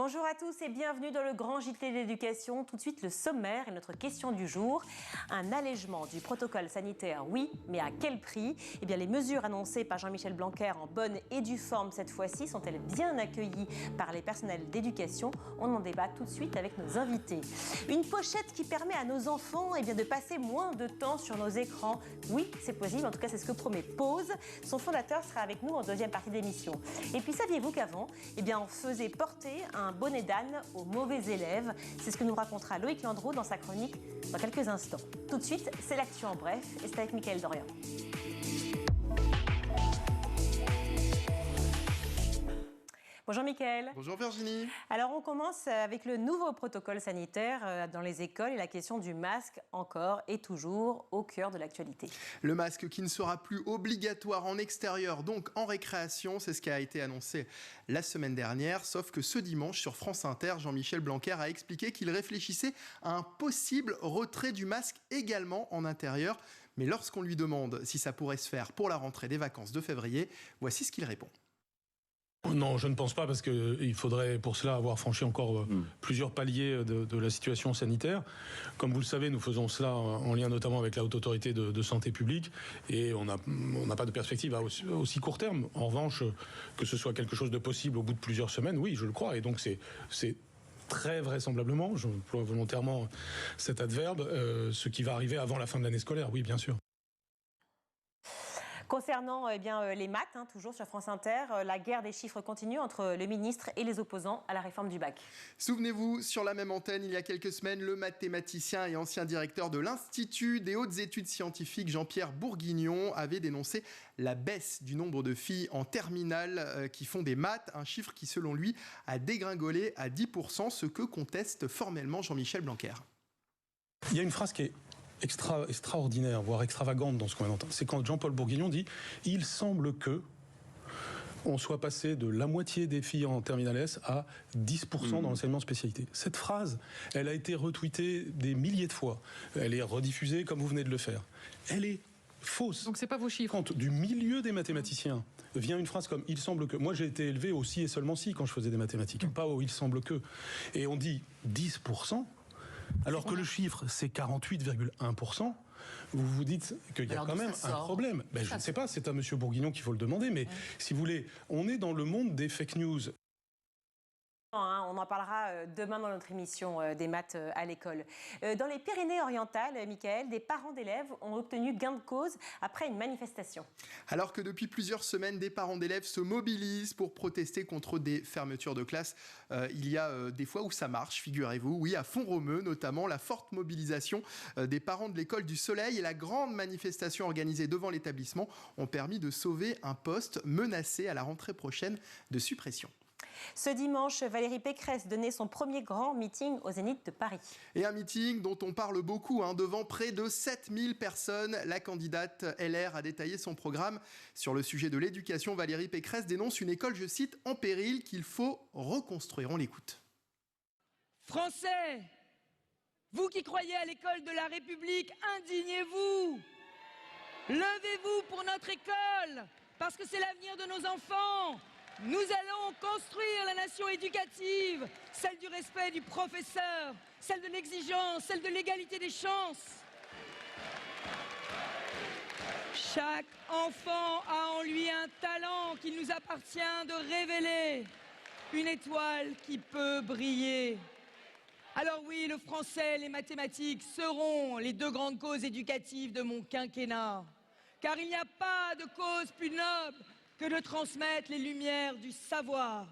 Bonjour à tous et bienvenue dans le grand JT de l'éducation. Tout de suite le sommaire et notre question du jour. Un allègement du protocole sanitaire, oui, mais à quel prix? Eh bien, les mesures annoncées par Jean-Michel Blanquer en bonne et due forme cette fois-ci sont-elles bien accueillies par les personnels d'éducation? On en débat tout de suite avec nos invités. Une pochette qui permet à nos enfants de passer moins de temps sur nos écrans. Oui, c'est possible, en tout cas c'est ce que promet Pause. Son fondateur sera avec nous en deuxième partie d'émission. Et puis saviez-vous qu'avant, on faisait porter un bonnet d'âne aux mauvais élèves? C'est ce que nous racontera Loïc Landreau dans sa chronique dans quelques instants. Tout de suite, c'est l'actu en bref et c'est avec Mickaël Dorian. Bonjour Mickaël. Bonjour Virginie. Alors on commence avec le nouveau protocole sanitaire dans les écoles et la question du masque encore et toujours au cœur de l'actualité. Le masque qui ne sera plus obligatoire en extérieur, donc en récréation, c'est ce qui a été annoncé la semaine dernière, sauf que ce dimanche sur France Inter, Jean-Michel Blanquer a expliqué qu'il réfléchissait à un possible retrait du masque également en intérieur. Mais lorsqu'on lui demande si ça pourrait se faire pour la rentrée des vacances de février, voici ce qu'il répond. Non, je ne pense pas, parce qu'il faudrait pour cela avoir franchi encore plusieurs paliers de la situation sanitaire. Comme vous le savez, nous faisons cela en lien notamment avec la Haute Autorité de Santé Publique et on n'a pas de perspective à aussi court terme. En revanche, que ce soit quelque chose de possible au bout de plusieurs semaines, oui, je le crois. Et donc c'est très vraisemblablement, j'emploie volontairement cet adverbe, ce qui va arriver avant la fin de l'année scolaire, oui, bien sûr. Concernant les maths, toujours sur France Inter, la guerre des chiffres continue entre le ministre et les opposants à la réforme du bac. Souvenez-vous, sur la même antenne, il y a quelques semaines, le mathématicien et ancien directeur de l'Institut des hautes études scientifiques, Jean-Pierre Bourguignon, avait dénoncé la baisse du nombre de filles en terminale qui font des maths, un chiffre qui, selon lui, a dégringolé à 10%, ce que conteste formellement Jean-Michel Blanquer. Il y a une phrase qui est extraordinaire, voire extravagante dans ce qu'on entend. C'est quand Jean-Paul Bourguignon dit « Il semble que on soit passé de la moitié des filles en terminale S à 10% dans l'enseignement spécialité ». Cette phrase, elle a été retweetée des milliers de fois. Elle est rediffusée comme vous venez de le faire. Elle est fausse. Donc c'est pas vos chiffres. Quand du milieu des mathématiciens vient une phrase comme « Il semble que ». Moi, j'ai été élevé au si et seulement si quand je faisais des mathématiques, pas au « Il semble que ». Et on dit 10%. Alors que le chiffre, c'est 48,1%, vous vous dites qu'il y a quand même un problème. Je ne sais pas, c'est à M. Bourguignon qu'il faut le demander, mais si vous voulez, on est dans le monde des fake news. On en parlera demain dans notre émission des maths à l'école. Dans les Pyrénées-Orientales, Mickaël, des parents d'élèves ont obtenu gain de cause après une manifestation. Alors que depuis plusieurs semaines, des parents d'élèves se mobilisent pour protester contre des fermetures de classe, il y a des fois où ça marche, figurez-vous. Oui, à Font-Romeu, notamment, la forte mobilisation des parents de l'école du Soleil et la grande manifestation organisée devant l'établissement ont permis de sauver un poste menacé à la rentrée prochaine de suppression. Ce dimanche, Valérie Pécresse donnait son premier grand meeting au Zénith de Paris. Et un meeting dont on parle beaucoup, devant près de 7000 personnes. La candidate LR a détaillé son programme. Sur le sujet de l'éducation, Valérie Pécresse dénonce une école, je cite, en péril qu'il faut reconstruire. On l'écoute. Français, vous qui croyez à l'école de la République, indignez-vous. Levez-vous pour notre école, parce que c'est l'avenir de nos enfants. Nous allons construire la nation éducative, celle du respect du professeur, celle de l'exigence, celle de l'égalité des chances. Chaque enfant a en lui un talent qu'il nous appartient de révéler, une étoile qui peut briller. Alors oui, le français et les mathématiques seront les deux grandes causes éducatives de mon quinquennat, car il n'y a pas de cause plus noble que de transmettre les lumières du savoir.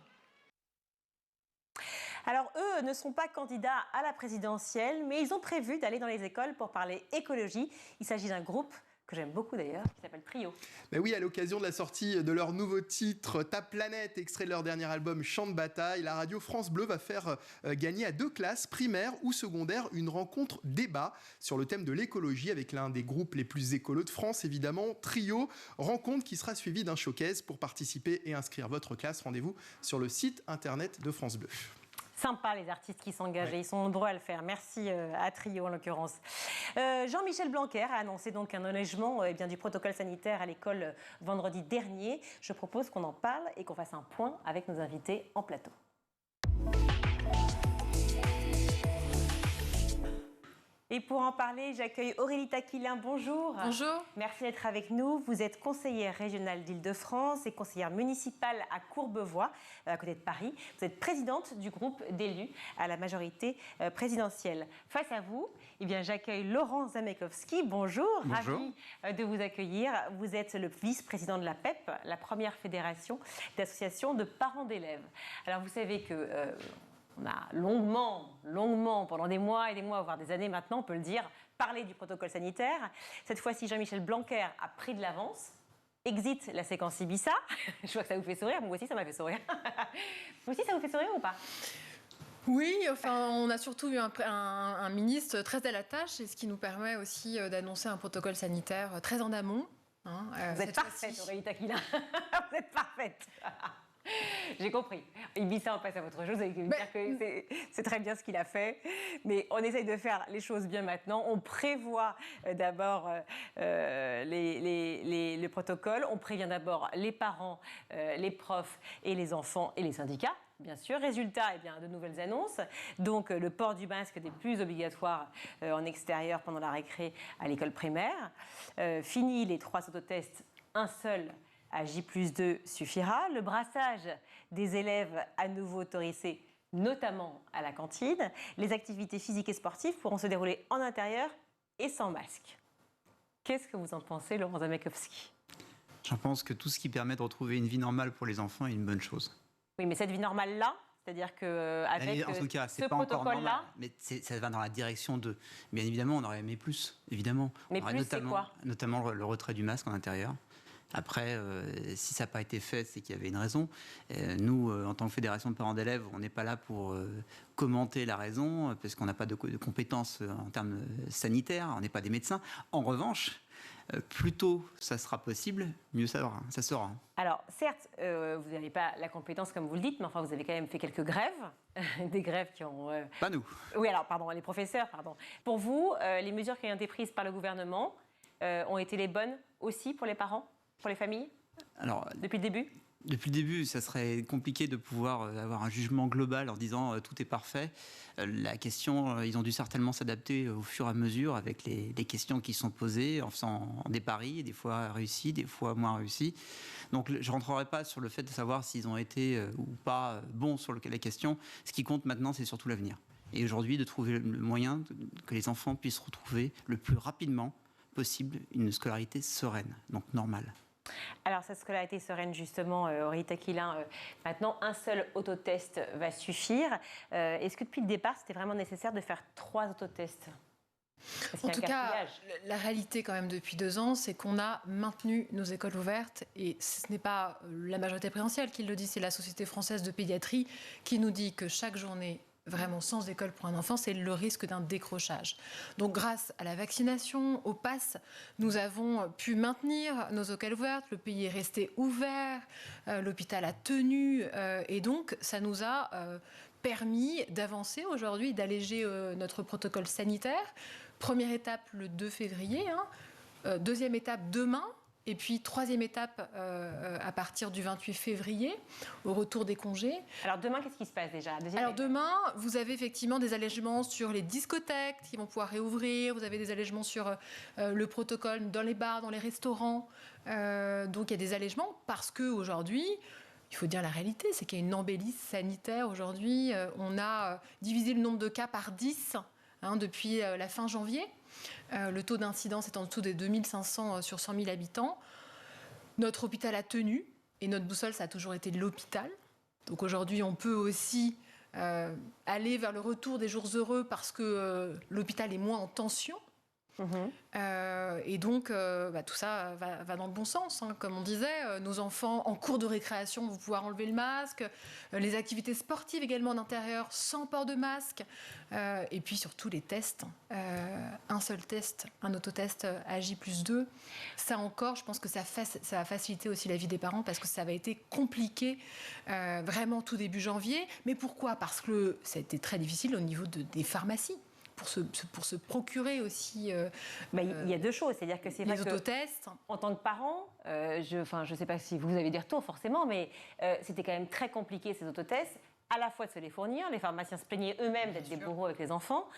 Alors eux ne sont pas candidats à la présidentielle, mais ils ont prévu d'aller dans les écoles pour parler écologie. Il s'agit d'un groupe que j'aime beaucoup d'ailleurs, qui s'appelle Trio. Mais oui, à l'occasion de la sortie de leur nouveau titre, Ta planète, extrait de leur dernier album Chant de bataille, la radio France Bleu va faire gagner à 2 classes, primaires ou secondaires, une rencontre débat sur le thème de l'écologie avec l'un des groupes les plus écolos de France, évidemment, Trio. Rencontre qui sera suivie d'un showcase. Pour participer et inscrire votre classe, rendez-vous sur le site internet de France Bleu. Sympa les artistes qui s'engagent, ils sont nombreux à le faire. Merci à Trio en l'occurrence. Jean-Michel Blanquer a annoncé donc un allègement du protocole sanitaire à l'école vendredi dernier. Je propose qu'on en parle et qu'on fasse un point avec nos invités en plateau. Et pour en parler, j'accueille Aurélie Taquilin. Bonjour. Bonjour. Merci d'être avec nous. Vous êtes conseillère régionale d'Île-de-France et conseillère municipale à Courbevoie, à côté de Paris. Vous êtes présidente du groupe d'élus à la majorité présidentielle. Face à vous, eh bien, j'accueille Laurent Zamekowski. Bonjour. Bonjour. Ravi de vous accueillir. Vous êtes le vice-président de la PEP, la première fédération d'associations de parents d'élèves. Alors, vous savez que... on a longuement, pendant des mois et des mois, voire des années maintenant, on peut le dire, parlé du protocole sanitaire. Cette fois-ci, Jean-Michel Blanquer a pris de l'avance. Exit la séquence Ibiza. Je vois que ça vous fait sourire. Moi aussi, ça m'a fait sourire. Vous aussi, ça vous fait sourire ou pas? Oui, enfin, on a surtout eu un ministre très à la tâche, et ce qui nous permet aussi d'annoncer un protocole sanitaire très en amont. Vous êtes parfaite, Aurélie Taquilin. Vous êtes parfaite. J'ai compris. Ibiza, on passe à autre chose. Dire que c'est très bien ce qu'il a fait. Mais on essaye de faire les choses bien maintenant. On prévoit d'abord le protocole. On prévient d'abord les parents, les profs et les enfants et les syndicats. Bien sûr. Résultat, eh bien, de nouvelles annonces. Donc, le port du masque n'est plus obligatoire en extérieur pendant la récré à l'école primaire. Fini les 3 autotests, un seul à J+2 suffira. Le brassage des élèves à nouveau autorisé, notamment à la cantine. Les activités physiques et sportives pourront se dérouler en intérieur et sans masque. Qu'est-ce que vous en pensez, Laurent Zamekowski? J'en pense que tout ce qui permet de retrouver une vie normale pour les enfants est une bonne chose. Oui, mais cette vie normale-là, c'est-à-dire qu'avec en tout cas, c'est ce pas encore normal, protocole-là... mais ça va dans la direction de... Bien évidemment, on aurait aimé plus, évidemment. Mais plus, c'est quoi? Notamment le retrait du masque en intérieur. Après, si ça n'a pas été fait, c'est qu'il y avait une raison. Nous, en tant que fédération de parents d'élèves, on n'est pas là pour commenter la raison, parce qu'on n'a pas de compétences en termes sanitaires, on n'est pas des médecins. En revanche, plus tôt ça sera possible, mieux ça sera. Alors, certes, vous n'avez pas la compétence comme vous le dites, mais enfin, vous avez quand même fait quelques grèves, des grèves qui ont... Pas nous. Oui, alors, pardon, les professeurs, pardon. Pour vous, les mesures qui ont été prises par le gouvernement ont été les bonnes aussi pour les parents, pour les familles, depuis le début? Depuis le début, ça serait compliqué de pouvoir avoir un jugement global en disant tout est parfait. La question, ils ont dû certainement s'adapter au fur et à mesure avec les questions qui sont posées, en faisant des paris, des fois réussis, des fois moins réussis. Donc je ne rentrerai pas sur le fait de savoir s'ils ont été ou pas bons sur la question. Ce qui compte maintenant, c'est surtout l'avenir. Et aujourd'hui, de trouver le moyen que les enfants puissent retrouver le plus rapidement possible une scolarité sereine, donc normale. Alors, cette scolarité sereine, justement, Aurélie Taquilin, maintenant, un seul autotest va suffire. Est-ce que depuis le départ, c'était vraiment nécessaire de faire 3 autotests? En tout cas, la réalité quand même depuis 2 ans, c'est qu'on a maintenu nos écoles ouvertes, et ce n'est pas la majorité présidentielle qui le dit, c'est la Société française de pédiatrie qui nous dit que chaque journée vraiment sans école pour un enfant, c'est le risque d'un décrochage. Donc grâce à la vaccination, au pass, nous avons pu maintenir nos écoles ouvertes, le pays est resté ouvert, l'hôpital a tenu, et donc ça nous a permis d'avancer aujourd'hui, d'alléger notre protocole sanitaire. Première étape le 2 février, deuxième étape demain, et puis 3e étape à partir du 28 février, au retour des congés. Alors demain, qu'est-ce qui se passe déjà? Alors demain, vous avez effectivement des allègements sur les discothèques qui vont pouvoir réouvrir, vous avez des allègements sur le protocole dans les bars, dans les restaurants. Donc il y a des allègements parce qu'aujourd'hui, il faut dire la réalité, c'est qu'il y a une embellie sanitaire aujourd'hui. On a divisé le nombre de cas par 10 depuis la fin janvier. Le taux d'incidence est en dessous des 2500 sur 100 000 habitants. Notre hôpital a tenu, et notre boussole, ça a toujours été l'hôpital. Donc aujourd'hui, on peut aussi aller vers le retour des jours heureux parce que l'hôpital est moins en tension. Et donc, tout ça va dans le bon sens. Comme on disait, nos enfants en cours de récréation vont pouvoir enlever le masque. Les activités sportives également en intérieur sans port de masque. Et puis surtout les tests. Un seul test, un autotest à J+2. Ça encore, je pense que ça va faciliter aussi la vie des parents parce que ça avait été compliqué vraiment tout début janvier. Mais pourquoi? Parce que ça a été très difficile au niveau des pharmacies. Pour se procurer aussi il y a 2 choses, c'est-à-dire que c'est vrai les autotests. En tant que parent, je ne sais pas si vous avez des retours forcément, mais c'était quand même très compliqué ces autotests. à la fois de se les fournir, les pharmaciens se plaignaient eux-mêmes d'être des bourreaux avec les enfants,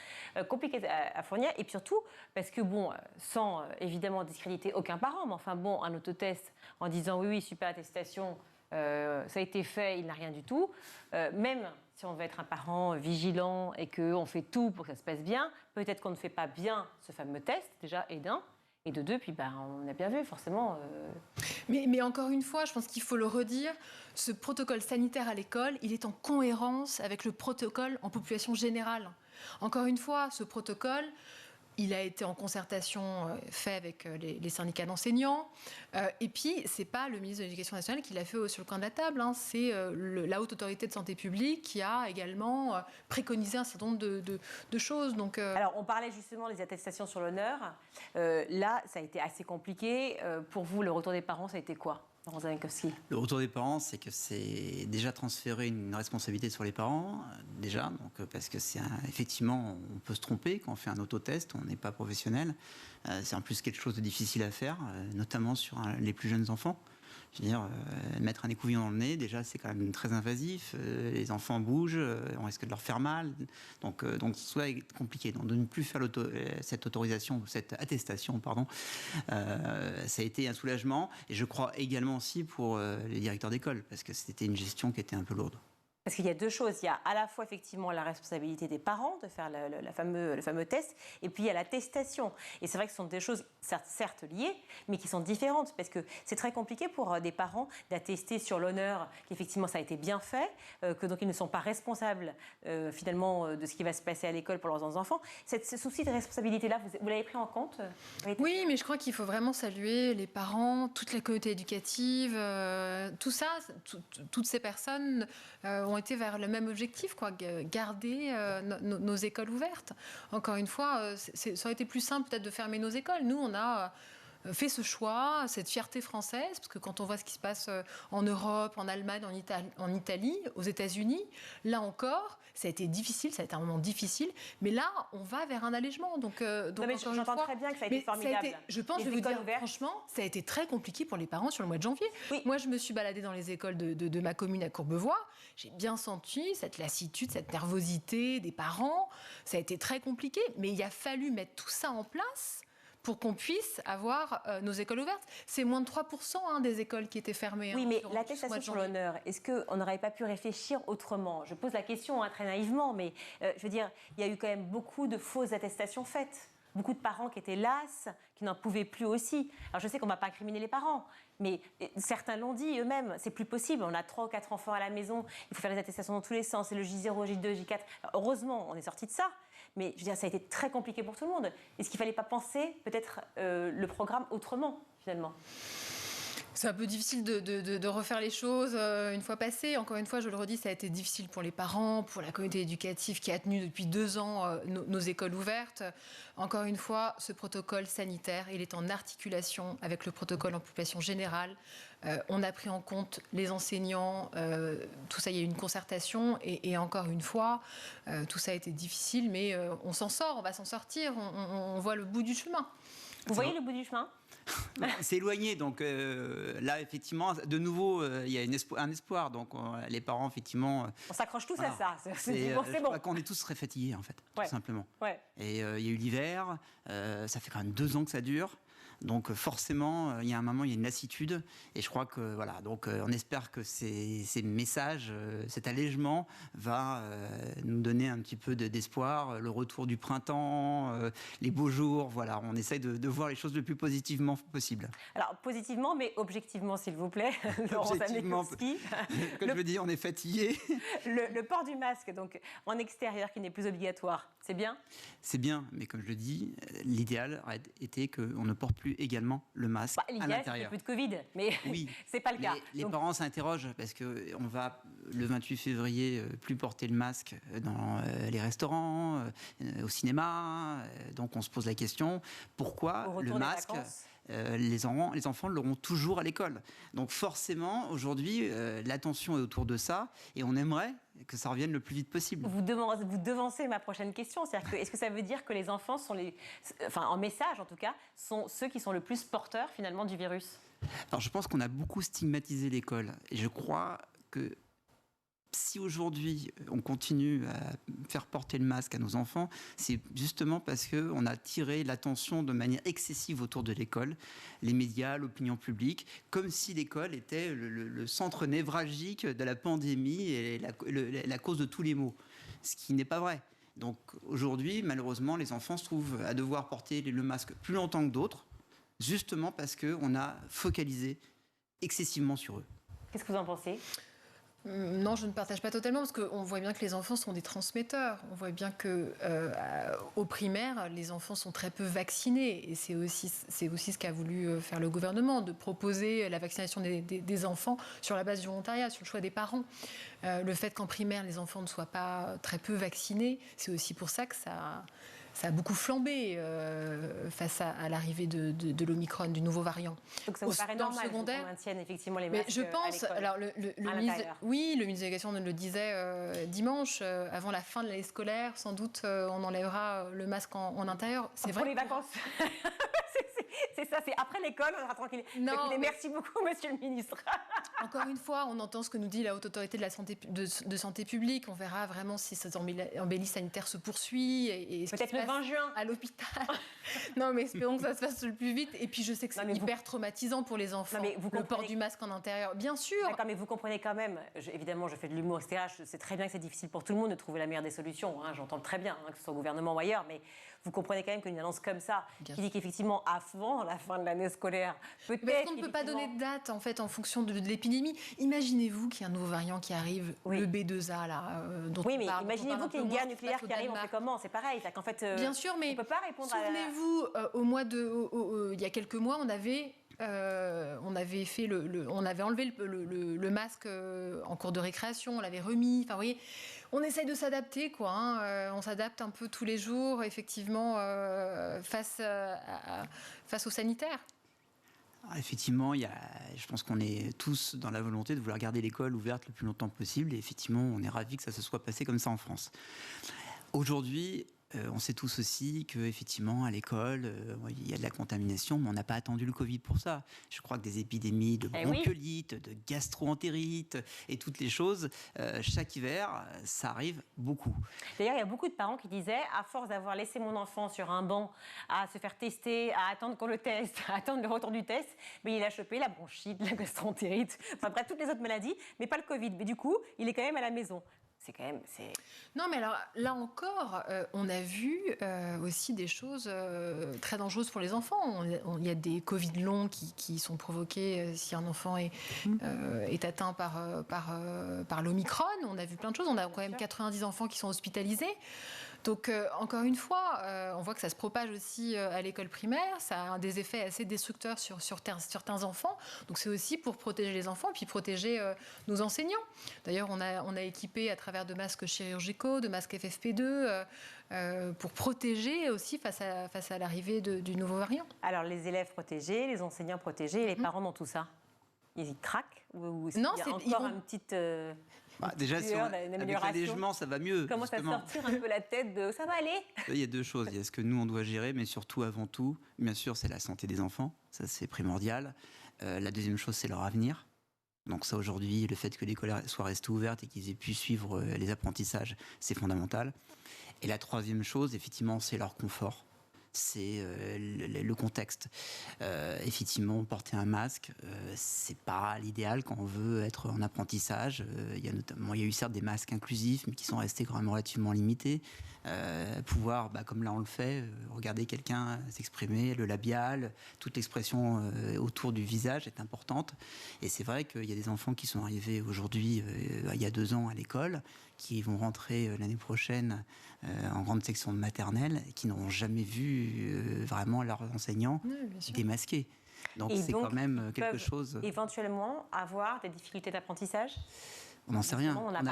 compliqué à fournir, et puis surtout, parce que bon, sans évidemment discréditer aucun parent, mais enfin bon, un autotest en disant oui, super attestation, ça a été fait, il n'a rien du tout, même si on veut être un parent vigilant et qu'on fait tout pour que ça se passe bien, peut-être qu'on ne fait pas bien ce fameux test, déjà, et d'un. Et de deux, puis on a bien vu, forcément. Mais encore une fois, je pense qu'il faut le redire, ce protocole sanitaire à l'école, il est en cohérence avec le protocole en population générale. Encore une fois, ce protocole, il a été en concertation fait avec les syndicats d'enseignants. Et puis, ce n'est pas le ministre de l'Éducation nationale qui l'a fait sur le coin de la table. C'est la Haute Autorité de Santé publique qui a également préconisé un certain nombre de choses. Donc, Alors, on parlait justement des attestations sur l'honneur. Là, ça a été assez compliqué. Pour vous, le retour des parents, ça a été quoi ? Le retour des parents, c'est que c'est déjà transférer une responsabilité sur les parents, déjà, donc, parce que effectivement, on peut se tromper quand on fait un autotest, on n'est pas professionnel. C'est en plus quelque chose de difficile à faire, notamment sur les plus jeunes enfants. Je veux dire, mettre un écouvillon dans le nez, déjà, c'est quand même très invasif. Les enfants bougent, on risque de leur faire mal. Donc ça est compliqué. Donc, de ne plus faire cette autorisation, cette attestation, pardon, ça a été un soulagement. Et je crois également aussi pour les directeurs d'école, parce que c'était une gestion qui était un peu lourde. Parce qu'il y a deux choses. Il y a à la fois effectivement la responsabilité des parents de faire le fameux test, et puis il y a l'attestation. Et c'est vrai que ce sont des choses certes liées, mais qui sont différentes, parce que c'est très compliqué pour des parents d'attester sur l'honneur qu'effectivement ça a été bien fait, que donc ils ne sont pas responsables finalement de ce qui va se passer à l'école pour leurs enfants. Ce souci de responsabilité-là, vous l'avez pris en compte? Oui, mais je crois qu'il faut vraiment saluer les parents, toute la communauté éducative, tout ça, toutes ces personnes ont été vers le même objectif, garder nos écoles ouvertes. Encore une fois, ça aurait été plus simple peut-être de fermer nos écoles. Nous, on a fait ce choix, cette fierté française, parce que quand on voit ce qui se passe en Europe, en Allemagne, en Italie, aux États-Unis, là encore, ça a été difficile, ça a été un moment difficile, mais là, on va vers un allègement. Donc j'entends très bien que ça a été formidable. Je pense, je vais vous dire, franchement, ça a été très compliqué pour les parents sur le mois de janvier. Oui. Moi, je me suis baladée dans les écoles de ma commune à Courbevoie. J'ai bien senti cette lassitude, cette nervosité des parents. Ça a été très compliqué, mais il a fallu mettre tout ça en place pour qu'on puisse avoir nos écoles ouvertes. C'est moins de 3% des écoles qui étaient fermées. Oui, mais l'attestation sur l'honneur, est-ce qu'on n'aurait pas pu réfléchir autrement? Je pose la question très naïvement, mais je veux dire, il y a eu quand même beaucoup de fausses attestations faites. Beaucoup de parents qui étaient las, qui n'en pouvaient plus aussi. Alors je sais qu'on ne va pas incriminer les parents, mais certains l'ont dit eux-mêmes, c'est plus possible. On a 3 ou 4 enfants à la maison, il faut faire les attestations dans tous les sens, c'est le J0, J2, J4. Alors, heureusement, on est sorti de ça. Mais je veux dire, ça a été très compliqué pour tout le monde. Est-ce qu'il ne fallait pas penser peut-être le programme autrement, finalement? C'est un peu difficile de refaire les choses une fois passées. Encore une fois, je le redis, ça a été difficile pour les parents, pour la communauté éducative qui a tenu depuis 2 ans nos écoles ouvertes. Encore une fois, ce protocole sanitaire, il est en articulation avec le protocole en population générale. On a pris en compte les enseignants, tout ça, il y a eu une concertation. Et encore une fois, tout ça a été difficile, mais on s'en sort, on va s'en sortir. On voit le bout du chemin. Vous voyez le bout du chemin? C'est éloigné, donc là, effectivement, de nouveau, il y a un espoir. Donc, les parents, effectivement... on s'accroche tous à ça. C'est bon. Je crois qu'on est tous très fatigués, en fait, tout simplement. Ouais. Et il y a eu l'hiver, ça fait quand même 2 ans que ça dure. Donc forcément, il y a un moment, il y a une lassitude. Et je crois que, voilà, donc on espère que ces messages, cet allègement va nous donner un petit peu d'espoir. Le retour du printemps, les beaux jours, voilà. On essaye de voir les choses le plus positivement possible. Alors, positivement, mais objectivement, s'il vous plaît. Objectivement, comme je veux dire, on est fatigué. Le port du masque, donc en extérieur, qui n'est plus obligatoire, c'est bien? C'est bien, mais comme je le dis, l'idéal aurait été qu'on ne porte plus également le masque à l'intérieur. L'idéal, c'est plus de Covid, mais oui, c'est pas le cas. Les parents s'interrogent parce qu'on va, le 28 février, plus porter le masque dans les restaurants, au cinéma. Donc on se pose la question, pourquoi le masque les enfants l'auront toujours à l'école. Donc forcément, aujourd'hui, l'attention est autour de ça et on aimerait que ça revienne le plus vite possible. Vous devancez ma prochaine question. C'est-à-dire que, est-ce que ça veut dire que les enfants sont en message en tout cas, sont ceux qui sont le plus porteurs finalement du virus? Alors je pense qu'on a beaucoup stigmatisé l'école et je crois que si aujourd'hui on continue à faire porter le masque à nos enfants, c'est justement parce qu'on a tiré l'attention de manière excessive autour de l'école, les médias, l'opinion publique, comme si l'école était le centre névralgique de la pandémie et la cause de tous les maux, ce qui n'est pas vrai. Donc aujourd'hui, malheureusement, les enfants se trouvent à devoir porter le masque plus longtemps que d'autres, justement parce qu'on a focalisé excessivement sur eux. Qu'est-ce que vous en pensez ? Non, je ne partage pas totalement parce qu'on voit bien que les enfants sont des transmetteurs. On voit bien qu'au primaire, les enfants sont très peu vaccinés. Et c'est aussi ce qu'a voulu faire le gouvernement, de proposer la vaccination des enfants sur la base du volontariat, sur le choix des parents. Le fait qu'en primaire, les enfants ne soient pas très peu vaccinés, c'est aussi pour ça que ça a beaucoup flambé face à l'arrivée de l'Omicron, du nouveau variant. Donc ça vous paraît normal qu'on maintienne effectivement les masques je pense, alors le ministre de l'Éducation le disait dimanche, avant la fin de l'année scolaire, sans doute on enlèvera le masque en intérieur. C'est vrai. Pour les vacances. C'est ça, c'est après l'école, on sera tranquille. Non, écoutez, merci beaucoup, monsieur le ministre. Encore une fois, on entend ce que nous dit la Haute Autorité de santé publique. On verra vraiment si cette embellie sanitaire se poursuit. Et peut-être le 20 juin. À l'hôpital. Non, mais espérons que ça se fasse le plus vite. Et puis, je sais que c'est hyper traumatisant pour les enfants, le port du masque en intérieur. Bien sûr. D'accord, mais vous comprenez quand même, évidemment, je fais de l'humour, etc. Je sais très bien que c'est difficile pour tout le monde de trouver la meilleure des solutions. Hein, j'entends très bien, que ce soit au gouvernement ou ailleurs, mais vous comprenez quand même qu'une annonce comme ça, qui dit qu'effectivement, avant la fin de l'année scolaire, peut-être... Parce qu'on ne peut pas donner de date, en fait, en fonction de l'épidémie. Imaginez-vous qu'il y a un nouveau variant qui arrive, le B2A, là, dont oui, mais imaginez-vous qu'il y a une guerre nucléaire qui arrive, on fait comment ? C'est pareil, qu'en fait, bien sûr, mais on ne peut pas répondre souvenez-vous, il y a quelques mois, on avait enlevé le masque en cours de récréation, on l'avait remis. Enfin, vous voyez, on essaye de s'adapter, quoi. Hein. On s'adapte un peu tous les jours, effectivement, face au sanitaire. Alors, effectivement, je pense qu'on est tous dans la volonté de vouloir garder l'école ouverte le plus longtemps possible. Et effectivement, on est ravis que ça se soit passé comme ça en France. Aujourd'hui, on sait tous aussi qu'effectivement, à l'école, il y a de la contamination, mais on n'a pas attendu le Covid pour ça. Je crois que des épidémies de bronchiolite, de gastro-entérite et toutes les choses, chaque hiver, ça arrive beaucoup. D'ailleurs, il y a beaucoup de parents qui disaient, à force d'avoir laissé mon enfant sur un banc, à se faire tester, à attendre qu'on le teste, à attendre le retour du test, mais il a chopé la bronchite, la gastro-entérite, enfin bref, toutes les autres maladies, mais pas le Covid. Mais du coup, il est quand même à la maison. Non, mais alors là encore, on a vu aussi des choses très dangereuses pour les enfants. Il y a des Covid longs qui sont provoqués si un enfant est atteint par l'Omicron. On a vu plein de choses. On a quand même 90 enfants qui sont hospitalisés. Donc, encore une fois, on voit que ça se propage aussi à l'école primaire. Ça a des effets assez destructeurs sur certains enfants. Donc, c'est aussi pour protéger les enfants et puis protéger nos enseignants. D'ailleurs, on a équipé à travers de masques chirurgicaux, de masques FFP2, pour protéger aussi face à l'arrivée du nouveau variant. Alors, les élèves protégés, les enseignants protégés, et les parents dans tout ça, ils craquent ou non, il y a encore une petite... déjà, avec l'allègement, ça va mieux. Comment ça sortir un peu la tête de ça va aller ? Il y a deux choses. Il y a ce que nous, on doit gérer, mais surtout, avant tout, bien sûr, c'est la santé des enfants. Ça, c'est primordial. La deuxième chose, c'est leur avenir. Donc ça, aujourd'hui, le fait que l'école soit restée ouverte et qu'ils aient pu suivre les apprentissages, c'est fondamental. Et la troisième chose, effectivement, c'est leur confort. C'est le contexte. Effectivement, porter un masque, c'est pas l'idéal quand on veut être en apprentissage. Il y a eu certes des masques inclusifs, mais qui sont restés quand même relativement limités. Pouvoir, comme là on le fait, regarder quelqu'un s'exprimer, le labial, toute l'expression autour du visage est importante. Et c'est vrai qu'il y a des enfants qui sont arrivés aujourd'hui, il y a 2 ans à l'école, qui vont rentrer l'année prochaine en grande section de maternelle, et qui n'auront jamais vu vraiment leurs enseignants démasqués. Donc c'est quand même quelque chose... Éventuellement avoir des difficultés d'apprentissage ? On n'en sait rien. On n'a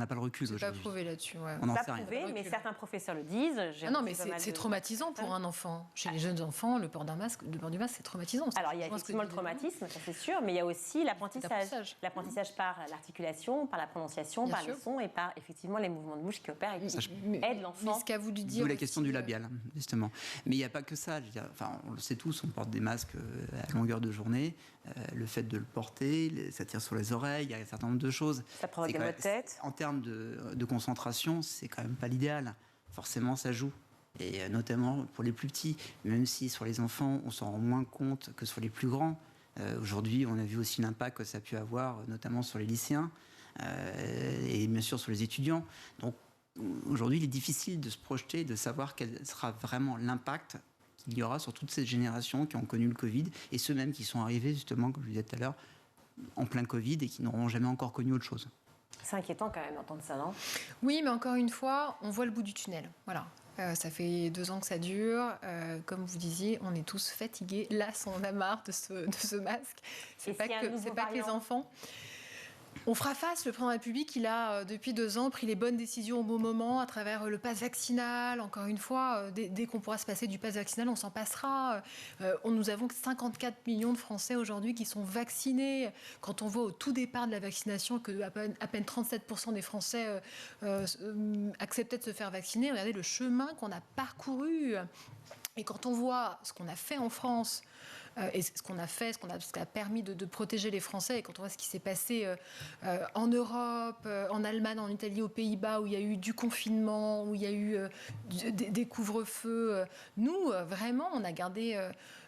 pas le recul aujourd'hui. C'est pas prouvé là-dessus. Ouais. On n'en pas sait prouvé, rien. mais certains professeurs le disent. Non, mais c'est traumatisant pour un enfant. Chez les jeunes enfants, le port du masque, c'est traumatisant. Alors, il y a effectivement le traumatisme, ça c'est sûr, mais il y a aussi l'apprentissage. L'apprentissage par l'articulation, par la prononciation, par les sons et par effectivement les mouvements de bouche qui opèrent et qui aident l'enfant. Mais ce qu'a voulu dire. D'où la question du labial, justement. Mais il n'y a pas que ça. Je veux dire, on le sait tous, on porte des masques à longueur de journée, le fait de le porter, ça tire sur les oreilles, il y a un certain nombre de choses. Ça provoque des maux de tête. En termes de concentration, c'est quand même pas l'idéal. Forcément, ça joue. Et notamment pour les plus petits, même si sur les enfants, on s'en rend moins compte que sur les plus grands. Aujourd'hui, on a vu aussi l'impact que ça a pu avoir, notamment sur les lycéens et bien sûr sur les étudiants. Donc aujourd'hui, il est difficile de se projeter, de savoir quel sera vraiment l'impact qu'il y aura sur toutes ces générations qui ont connu le Covid et ceux même qui sont arrivés, justement, comme je disais tout à l'heure, en plein Covid et qui n'auront jamais encore connu autre chose. C'est inquiétant quand même d'entendre ça, non ? Oui, mais encore une fois, on voit le bout du tunnel. Voilà. Ça fait 2 ans que ça dure. Comme vous disiez, on est tous fatigués. Là, on en a marre de ce masque. C'est pas que les enfants. On fera face. Le président de la République, il a, depuis 2 ans, pris les bonnes décisions au bon moment à travers le pass vaccinal. Encore une fois, dès qu'on pourra se passer du pass vaccinal, on s'en passera. Nous avons 54 millions de Français aujourd'hui qui sont vaccinés. Quand on voit au tout départ de la vaccination que à peine 37% des Français acceptaient de se faire vacciner, regardez le chemin qu'on a parcouru. Et quand on voit ce qu'on a fait en France, et ce qu'on a fait, ce qui a permis de protéger les Français, et quand on voit ce qui s'est passé en Europe, en Allemagne, en Italie, aux Pays-Bas, où il y a eu du confinement, où il y a eu des couvre-feux, nous, vraiment, on a gardé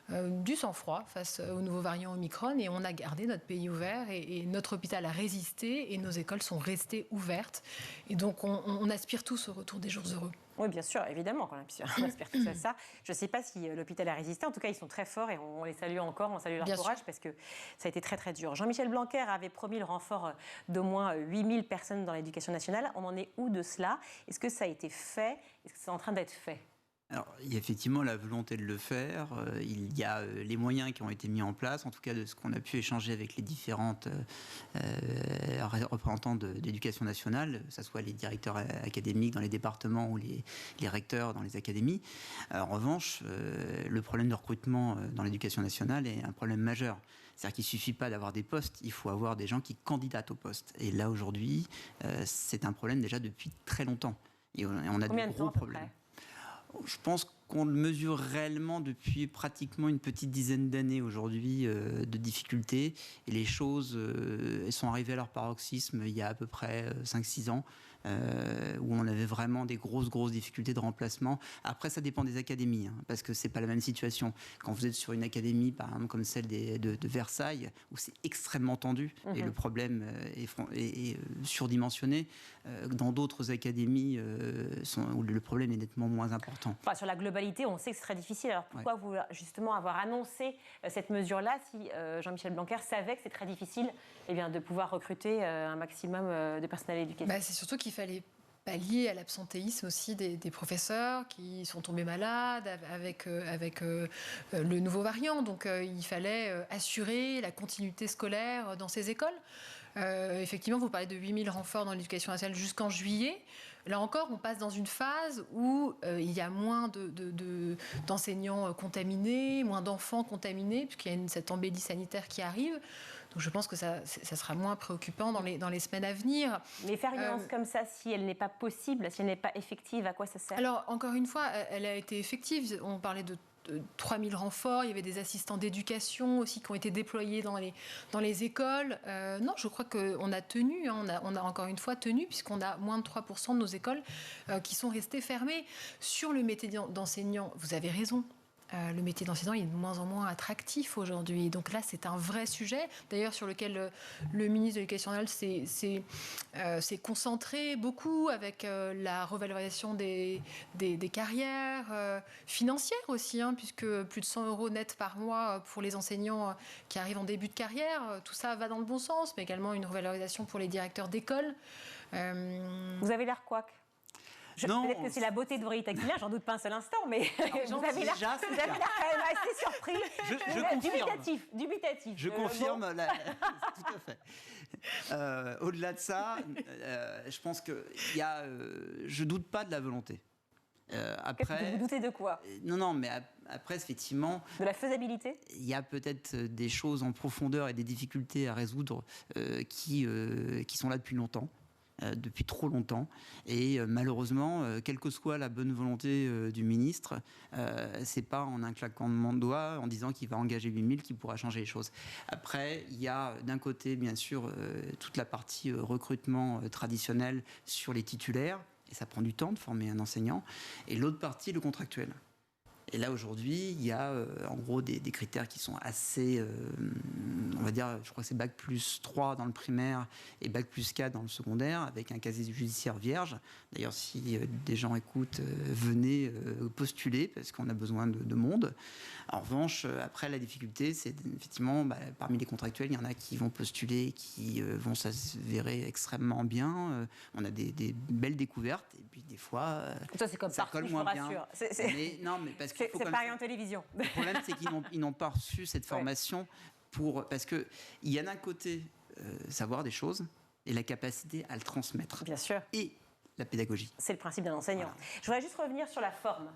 du sang-froid face au nouveau variant Omicron, et on a gardé notre pays ouvert, et notre hôpital a résisté, et nos écoles sont restées ouvertes. Et donc, on aspire tous au retour des jours heureux. Oui, bien sûr, évidemment, qu'on aspire tous à ça. Je ne sais pas si l'hôpital a résisté. En tout cas, ils sont très forts et on les salue encore, on salue leur courage parce que ça a été très, très dur. Jean-Michel Blanquer avait promis le renfort d'au moins 8000 personnes dans l'éducation nationale. On en est où de cela ? Est-ce que ça a été fait ? Est-ce que c'est en train d'être fait ? Alors, il y a effectivement la volonté de le faire. Il y a les moyens qui ont été mis en place, en tout cas de ce qu'on a pu échanger avec les différentes représentants de l'éducation nationale, que ce soit les directeurs académiques dans les départements ou les recteurs dans les académies. En revanche, le problème de recrutement dans l'éducation nationale est un problème majeur. C'est-à-dire qu'il ne suffit pas d'avoir des postes, il faut avoir des gens qui candidatent aux postes. Et là, aujourd'hui, c'est un problème déjà depuis très longtemps. Et on a de gros problèmes. Je pense qu'on le mesure réellement depuis pratiquement une petite dizaine d'années aujourd'hui de difficultés. Et les choses sont arrivées à leur paroxysme il y a à peu près 5-6 ans. Où on avait vraiment des grosses difficultés de remplacement. Après, ça dépend des académies, parce que c'est pas la même situation. Quand vous êtes sur une académie, par exemple, comme celle de Versailles, où c'est extrêmement tendu, et le problème est surdimensionné, dans d'autres académies, où le problème est nettement moins important. Enfin, sur la globalité, on sait que c'est très difficile. Alors pourquoi vous, justement, avoir annoncé cette mesure-là si Jean-Michel Blanquer savait que c'est très difficile de pouvoir recruter un maximum de personnel éducatif ? C'est surtout qu'il fallait pallier à l'absentéisme aussi des professeurs qui sont tombés malades avec le nouveau variant. Donc il fallait assurer la continuité scolaire dans ces écoles. Effectivement, vous parlez de 8000 renforts dans l'éducation nationale jusqu'en juillet. Là encore, on passe dans une phase où il y a moins d'enseignants contaminés, moins d'enfants contaminés, puisqu'il y a cette embellie sanitaire qui arrive. Donc je pense que ça sera moins préoccupant dans les semaines à venir. Mais faire une annonce comme ça, si elle n'est pas possible, si elle n'est pas effective, à quoi ça sert ? Alors, encore une fois, elle a été effective. On parlait de 3000 renforts, il y avait des assistants d'éducation aussi qui ont été déployés dans les écoles. Non, je crois qu'on a tenu, on a encore une fois tenu, puisqu'on a moins de 3% de nos écoles qui sont restées fermées. Sur le métier d'enseignant, vous avez raison. Le métier d'enseignant est de moins en moins attractif aujourd'hui. Donc là, c'est un vrai sujet, d'ailleurs, sur lequel le ministre de l'Éducation nationale s'est concentré beaucoup avec la revalorisation des carrières financières aussi, puisque plus de 100 € net par mois pour les enseignants qui arrivent en début de carrière. Tout ça va dans le bon sens, mais également une revalorisation pour les directeurs d'école. Vous avez l'air couac. Peut-être que c'est la beauté de votre italien, j'en doute pas un seul instant, mais vous avez l'air quand même assez surpris. Je confirme. Dubitatif. Je confirme, tout à fait. Au-delà de ça, je pense que je doute pas de la volonté. Après, vous doutez de quoi ? Non, mais après, effectivement... De la faisabilité ? Il y a peut-être des choses en profondeur et des difficultés à résoudre qui sont là depuis longtemps. depuis trop longtemps. Et malheureusement, quelle que soit la bonne volonté du ministre, c'est pas en un claquement de doigts, en disant qu'il va engager 8000, qu'il pourra changer les choses. Après, il y a d'un côté, bien sûr, toute la partie recrutement traditionnel sur les titulaires, et ça prend du temps de former un enseignant, et l'autre partie, le contractuel. Et là, aujourd'hui, il y a en gros des critères qui sont assez, on va dire, je crois que c'est Bac plus 3 dans le primaire et Bac plus 4 dans le secondaire, avec un casier judiciaire vierge. D'ailleurs, si des gens écoutent, venez postuler, parce qu'on a besoin de monde. En revanche, après, la difficulté, c'est effectivement, parmi les contractuels, il y en a qui vont postuler, qui vont s'avérer extrêmement bien. On a des belles découvertes, et puis des fois, ça, c'est comme ça partout, colle je moins vous bien. rassure. Non, mais parce que c'est pareil en télévision. Le problème, c'est qu'ils n'ont pas reçu cette formation parce qu'il y a d'un côté savoir des choses et la capacité à le transmettre. Bien sûr. Et la pédagogie. C'est le principe d'un enseignant. Voilà. Je voudrais juste revenir sur la forme,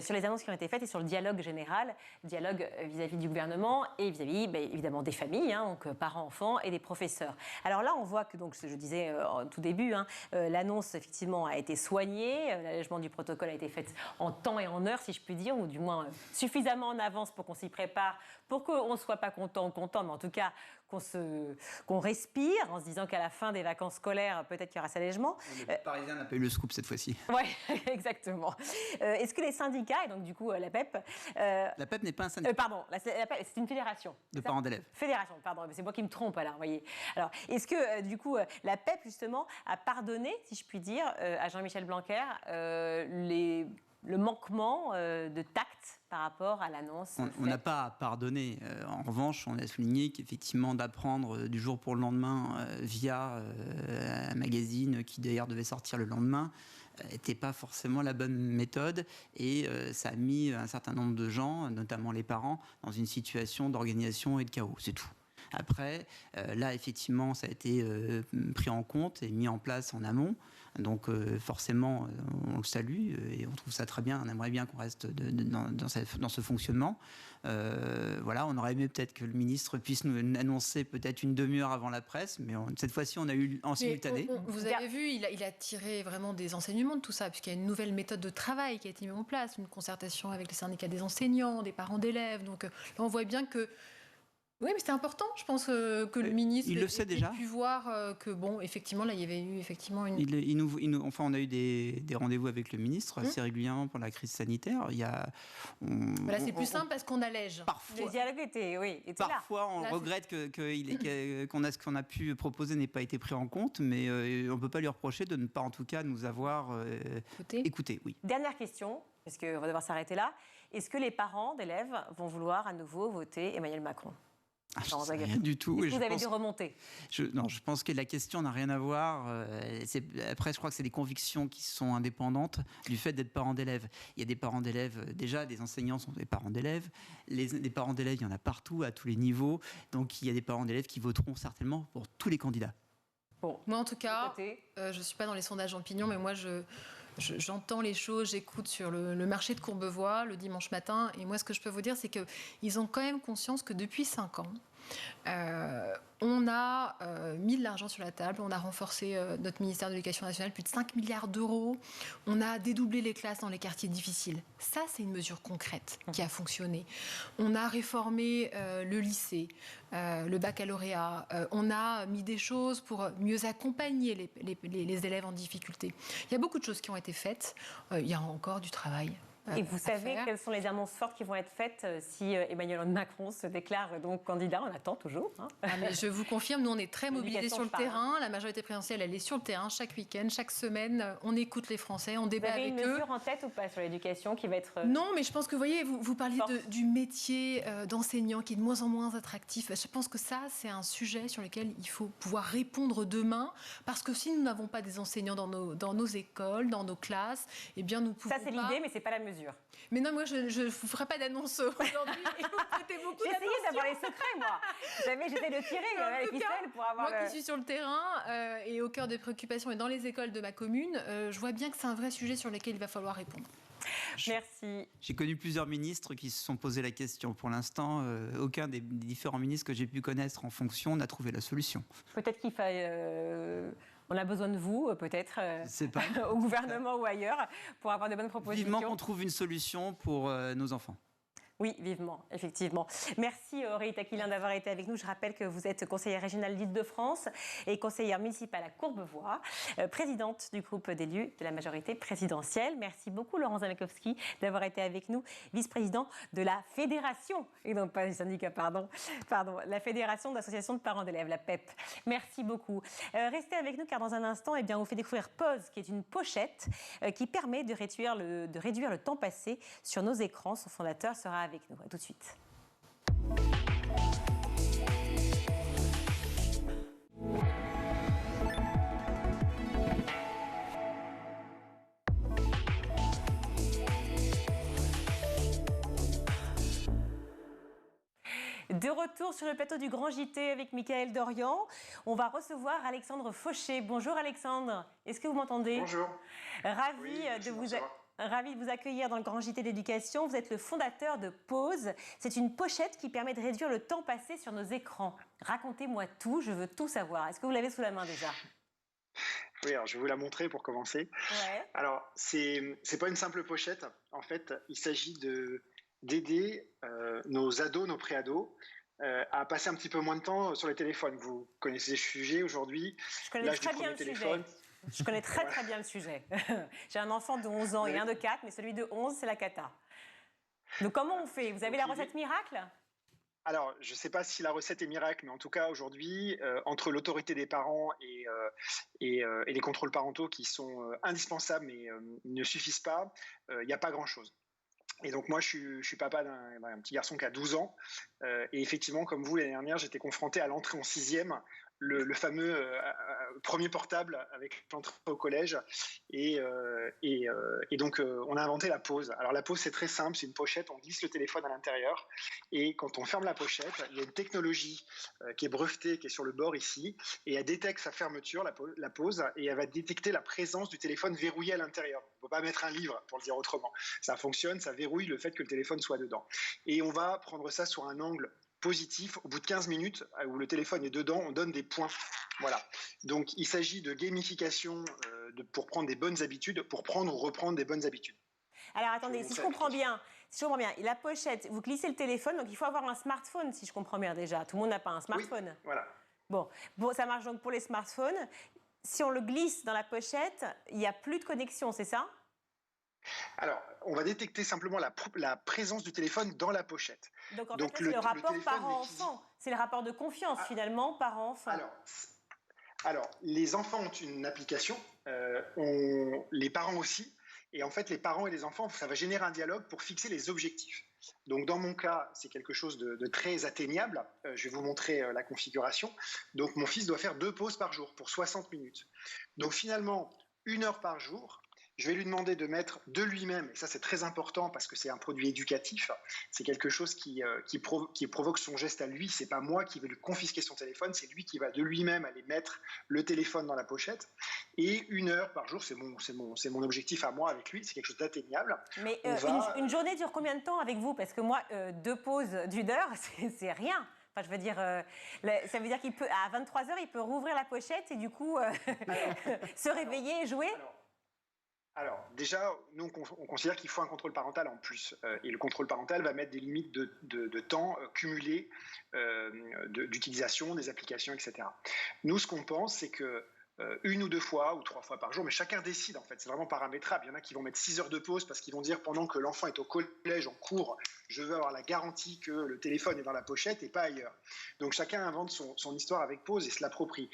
sur les annonces qui ont été faites et sur le dialogue général, dialogue vis-à-vis du gouvernement et vis-à-vis évidemment des familles, donc parents, enfants et des professeurs. Alors là, on voit que, donc, je disais en tout début, l'annonce effectivement a été soignée, l'allègement du protocole a été fait en temps et en heure, si je puis dire, ou du moins suffisamment en avance pour qu'on s'y prépare, pour qu'on ne soit pas content, mais en tout cas qu'on respire en se disant qu'à la fin des vacances scolaires, peut-être qu'il y aura cet allègement. Le Parisien n'a pas eu le scoop cette fois-ci. Oui, exactement. Est-ce que les syndicats, et donc du coup la PEP... La PEP n'est pas un syndicat. Pardon, la PEP, c'est une fédération. De parents d'élèves. Fédération, pardon, c'est moi qui me trompe là, vous voyez. Alors, est-ce que du coup la PEP justement a pardonné, si je puis dire, à Jean-Michel Blanquer le manquement de tact par rapport à l'annonce? On n'a pas pardonné. En revanche, on a souligné qu'effectivement, d'apprendre du jour pour le lendemain via un magazine qui d'ailleurs devait sortir le lendemain n'était pas forcément la bonne méthode. Et ça a mis un certain nombre de gens, notamment les parents, dans une situation d'organisation et de chaos. C'est tout. Après, là, effectivement, ça a été pris en compte et mis en place en amont. Donc, forcément, on le salue et on trouve ça très bien. On aimerait bien qu'on reste dans ce fonctionnement. Voilà, on aurait aimé peut-être que le ministre puisse nous annoncer peut-être une demi-heure avant la presse, mais cette fois-ci, on a eu en simultané. Vous avez vu, il a tiré vraiment des enseignements de tout ça, puisqu'il y a une nouvelle méthode de travail qui a été mise en place, une concertation avec les syndicats des enseignants, des parents d'élèves. Donc, là, on voit bien que... Oui, mais c'était important, je pense, que le ministre ait pu voir que, bon, effectivement, là, il y avait eu effectivement une... Enfin, on a eu des rendez-vous avec le ministre assez régulièrement pour la crise sanitaire. Voilà, c'est plus simple parce qu'on allège. Le dialogue était parfois, on regrette ce qu'on a pu proposer n'ait pas été pris en compte, mais on ne peut pas lui reprocher de ne pas, en tout cas, nous avoir écoutés. Oui. Dernière question, parce qu'on va devoir s'arrêter là. Est-ce que les parents d'élèves vont vouloir à nouveau voter Emmanuel Macron ? Je ne sais rien du tout. Vous avez dû remonter. Non, je pense que la question n'a rien à voir. Après, je crois que c'est des convictions qui sont indépendantes du fait d'être parent d'élèves. Il y a des parents d'élèves, déjà, des enseignants sont des parents d'élèves. Des parents d'élèves, il y en a partout, à tous les niveaux. Donc, il y a des parents d'élèves qui voteront certainement pour tous les candidats. Bon, moi, en tout cas, je ne suis pas dans les sondages opinion, mais moi, j'entends les choses, j'écoute sur le marché de Courbevoie le dimanche matin. Et moi, ce que je peux vous dire, c'est qu'ils ont quand même conscience que depuis 5 ans, on a mis de l'argent sur la table, on a renforcé notre ministère de l'Éducation nationale, plus de 5 milliards d'euros, on a dédoublé les classes dans les quartiers difficiles. Ça, c'est une mesure concrète qui a fonctionné. On a réformé le lycée, le baccalauréat, on a mis des choses pour mieux accompagner les élèves en difficulté. Il y a beaucoup de choses qui ont été faites, il y a encore du travail. Et vous savez quelles sont les annonces fortes qui vont être faites si Emmanuel Macron se déclare donc candidat? On attend toujours. Mais je vous confirme, nous on est très mobilisés sur le terrain. La majorité présidentielle, elle est sur le terrain chaque week-end, chaque semaine. On écoute les Français, on débat avec eux. Vous avez une mesure en tête ou pas sur l'éducation qui va être... Non, mais je pense que, vous voyez, vous parliez du métier d'enseignant qui est de moins en moins attractif. Je pense que ça, c'est un sujet sur lequel il faut pouvoir répondre demain. Parce que si nous n'avons pas des enseignants dans nos écoles, dans nos classes, eh bien nous pouvons Ça, c'est l'idée, mais c'est pas la mesure. Mais non, moi, je ne vous ferai pas d'annonce aujourd'hui. Et vous prêtez beaucoup d'attention. J'ai essayé d'avoir les secrets, moi. Jamais j'étais de tirer les ficelles pour avoir... Moi qui suis sur le terrain et au cœur des préoccupations et dans les écoles de ma commune, je vois bien que c'est un vrai sujet sur lequel il va falloir répondre. Merci. J'ai connu plusieurs ministres qui se sont posé la question. Pour l'instant, aucun des différents ministres que j'ai pu connaître en fonction n'a trouvé la solution. Peut-être qu'il faille... On a besoin de vous, peut-être, au gouvernement ou ailleurs, pour avoir de bonnes propositions. Vivement qu'on trouve une solution pour nos enfants. Oui, vivement, effectivement. Merci Aurélie Taquilin d'avoir été avec nous. Je rappelle que vous êtes conseillère régionale d'Île-de-France et conseillère municipale à Courbevoie, présidente du groupe d'élus de la majorité présidentielle. Merci beaucoup Laurent Zamekowski d'avoir été avec nous, vice-président de la fédération, et non pas du syndicat, pardon, la fédération d'associations de parents d'élèves, la PEP. Merci beaucoup. Restez avec nous car dans un instant, on vous fait découvrir Pause, qui est une pochette qui permet de réduire le temps passé sur nos écrans. Son fondateur sera avec nous. À tout de suite. De retour sur le plateau du Grand JT avec Mickaël Dorian. On va recevoir Alexandre Fauché. Bonjour Alexandre, est-ce que vous m'entendez? Bonjour. Ravi de vous accueillir dans le Grand JT d'éducation. Vous êtes le fondateur de Pause. C'est une pochette qui permet de réduire le temps passé sur nos écrans. Racontez-moi tout, je veux tout savoir. Est-ce que vous l'avez sous la main déjà? Oui, alors je vais vous la montrer pour commencer. Ouais. Alors, c'est pas une simple pochette. En fait, il s'agit d'aider nos ados, nos pré-ados, à passer un petit peu moins de temps sur les téléphones. Vous connaissez le sujet aujourd'hui. Je connais très bien le sujet. Je connais très bien le sujet. J'ai un enfant de 11 ans et un de 4, mais celui de 11, c'est la cata. Donc comment on fait? Vous avez la recette miracle? Alors, je ne sais pas si la recette est miracle, mais en tout cas, aujourd'hui, entre l'autorité des parents et les contrôles parentaux qui sont indispensables mais ne suffisent pas, il n'y a pas grand-chose. Et donc moi, je suis papa d'un petit garçon qui a 12 ans. Et effectivement, comme vous, l'année dernière, j'étais confronté à l'entrée en 6e, le fameux premier portable avec l'entrée au collège. Et donc, on a inventé la pause. Alors la pause, c'est très simple, c'est une pochette, on glisse le téléphone à l'intérieur. Et quand on ferme la pochette, il y a une technologie qui est brevetée, qui est sur le bord ici. Et elle détecte sa fermeture, la pause, et elle va détecter la présence du téléphone verrouillé à l'intérieur. On ne peut pas mettre un livre, pour le dire autrement. Ça fonctionne, ça verrouille le fait que le téléphone soit dedans. Et on va prendre ça sur un angle positif. Au bout de 15 minutes, où le téléphone est dedans, on donne des points. Voilà. Donc, il s'agit de gamification pour prendre des bonnes habitudes, pour prendre ou reprendre des bonnes habitudes. Alors, attendez, si je comprends bien, la pochette, vous glissez le téléphone, donc il faut avoir un smartphone, si je comprends bien déjà. Tout le monde n'a pas un smartphone. Oui, voilà. Bon, ça marche donc pour les smartphones. Si on le glisse dans la pochette, il n'y a plus de connexion, c'est ça? Alors, on va détecter simplement la présence du téléphone dans la pochette. Donc, en fait, c'est le rapport parent-enfant. C'est le rapport de confiance, finalement, parent-enfant. Alors, les enfants ont une application, les parents aussi. Et en fait, les parents et les enfants, ça va générer un dialogue pour fixer les objectifs. Donc, dans mon cas, c'est quelque chose de très atteignable. Je vais vous montrer la configuration. Donc, mon fils doit faire 2 pauses par jour pour 60 minutes. Donc, finalement, 1 heure par jour. Je vais lui demander de mettre de lui-même, et ça c'est très important parce que c'est un produit éducatif, c'est quelque chose qui provoque son geste à lui, c'est pas moi qui vais lui confisquer son téléphone, c'est lui qui va de lui-même aller mettre le téléphone dans la pochette, et 1 heure par jour, c'est mon objectif à moi avec lui, c'est quelque chose d'atteignable. Mais une journée dure combien de temps avec vous? Parce que moi, 2 pauses d'1 heure, c'est rien. Enfin, je veux dire, ça veut dire qu'il peut, à 23h, il peut rouvrir la pochette et du coup se réveiller et jouer. Alors, déjà, nous, on considère qu'il faut un contrôle parental en plus. Et le contrôle parental va mettre des limites de temps cumulés d'utilisation des applications, etc. Nous, ce qu'on pense, c'est que 1 ou 2 fois ou 3 fois par jour, mais chacun décide en fait, c'est vraiment paramétrable. Il y en a qui vont mettre 6 heures de pause parce qu'ils vont dire pendant que l'enfant est au collège, en cours, je veux avoir la garantie que le téléphone est dans la pochette et pas ailleurs. Donc chacun invente son histoire avec pause et se l'approprie.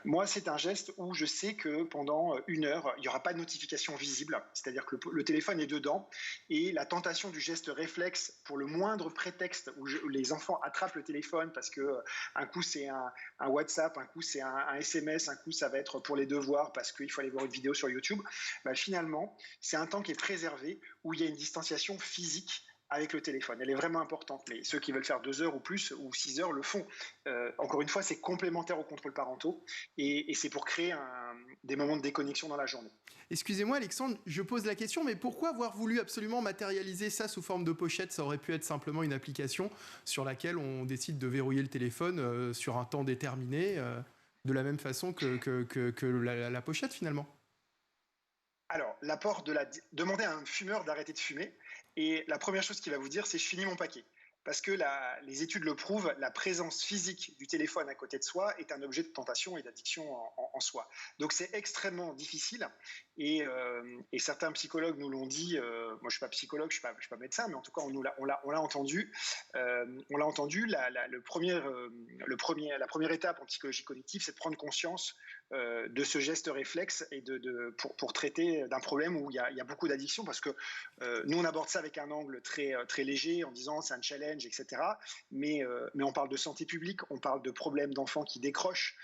Moi, c'est un geste où je sais que pendant 1 heure, il n'y aura pas de notification visible, c'est-à-dire que le téléphone est dedans et la tentation du geste réflexe pour le moindre prétexte où les enfants attrapent le téléphone parce que un coup c'est un WhatsApp, un coup c'est un SMS, un coup ça va être pour les devoirs parce qu'il faut aller voir une vidéo sur YouTube, finalement c'est un temps qui est préservé où il y a une distanciation physique avec le téléphone. Elle est vraiment importante, mais ceux qui veulent faire 2 heures ou plus ou 6 heures le font. Encore une fois, c'est complémentaire aux contrôles parentaux et c'est pour créer des moments de déconnexion dans la journée. Excusez-moi Alexandre, je pose la question, mais pourquoi avoir voulu absolument matérialiser ça sous forme de pochette? Ça aurait pu être simplement une application sur laquelle on décide de verrouiller le téléphone sur un temps déterminé. de la même façon que la pochette finalement. Alors, l'apport demander à un fumeur d'arrêter de fumer, et la première chose qu'il va vous dire, c'est « je finis mon paquet ». Parce que les études le prouvent, la présence physique du téléphone à côté de soi est un objet de tentation et d'addiction en soi. Donc c'est extrêmement difficile, et certains psychologues nous l'ont dit. Moi je ne suis pas psychologue, je ne suis pas médecin, mais en tout cas on l'a entendu. La première étape en psychologie cognitive, c'est de prendre conscience de ce geste réflexe et pour traiter d'un problème où il y a beaucoup d'addiction, parce que nous on aborde ça avec un angle très, très léger en disant c'est un challenge, etc. Mais on parle de santé publique, on parle de problèmes d'enfants qui décrochent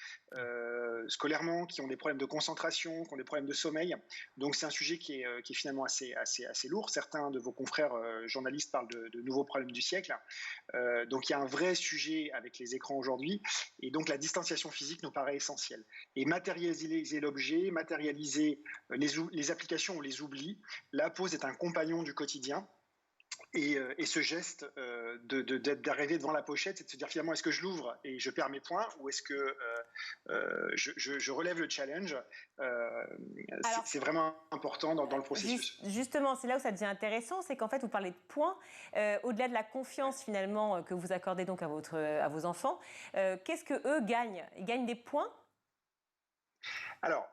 scolairement, qui ont des problèmes de concentration, qui ont des problèmes de sommeil. Donc c'est un sujet qui est finalement assez lourd. Certains de vos confrères journalistes parlent de nouveaux problèmes du siècle. Donc il y a un vrai sujet avec les écrans aujourd'hui, et donc la distanciation physique nous paraît essentielle. Et matérialiser l'objet, matérialiser les applications ou les oublis, la pause est un compagnon du quotidien. Et ce geste d'arriver devant la pochette, c'est de se dire finalement, est-ce que je l'ouvre et je perds mes points, ou est-ce que je relève le challenge. C'est vraiment important dans le processus. Justement, c'est là où ça devient intéressant, c'est qu'en fait, vous parlez de points. Au-delà de la confiance finalement que vous accordez donc à vos enfants, qu'est-ce qu'eux gagnent? Ils gagnent des points? Alors,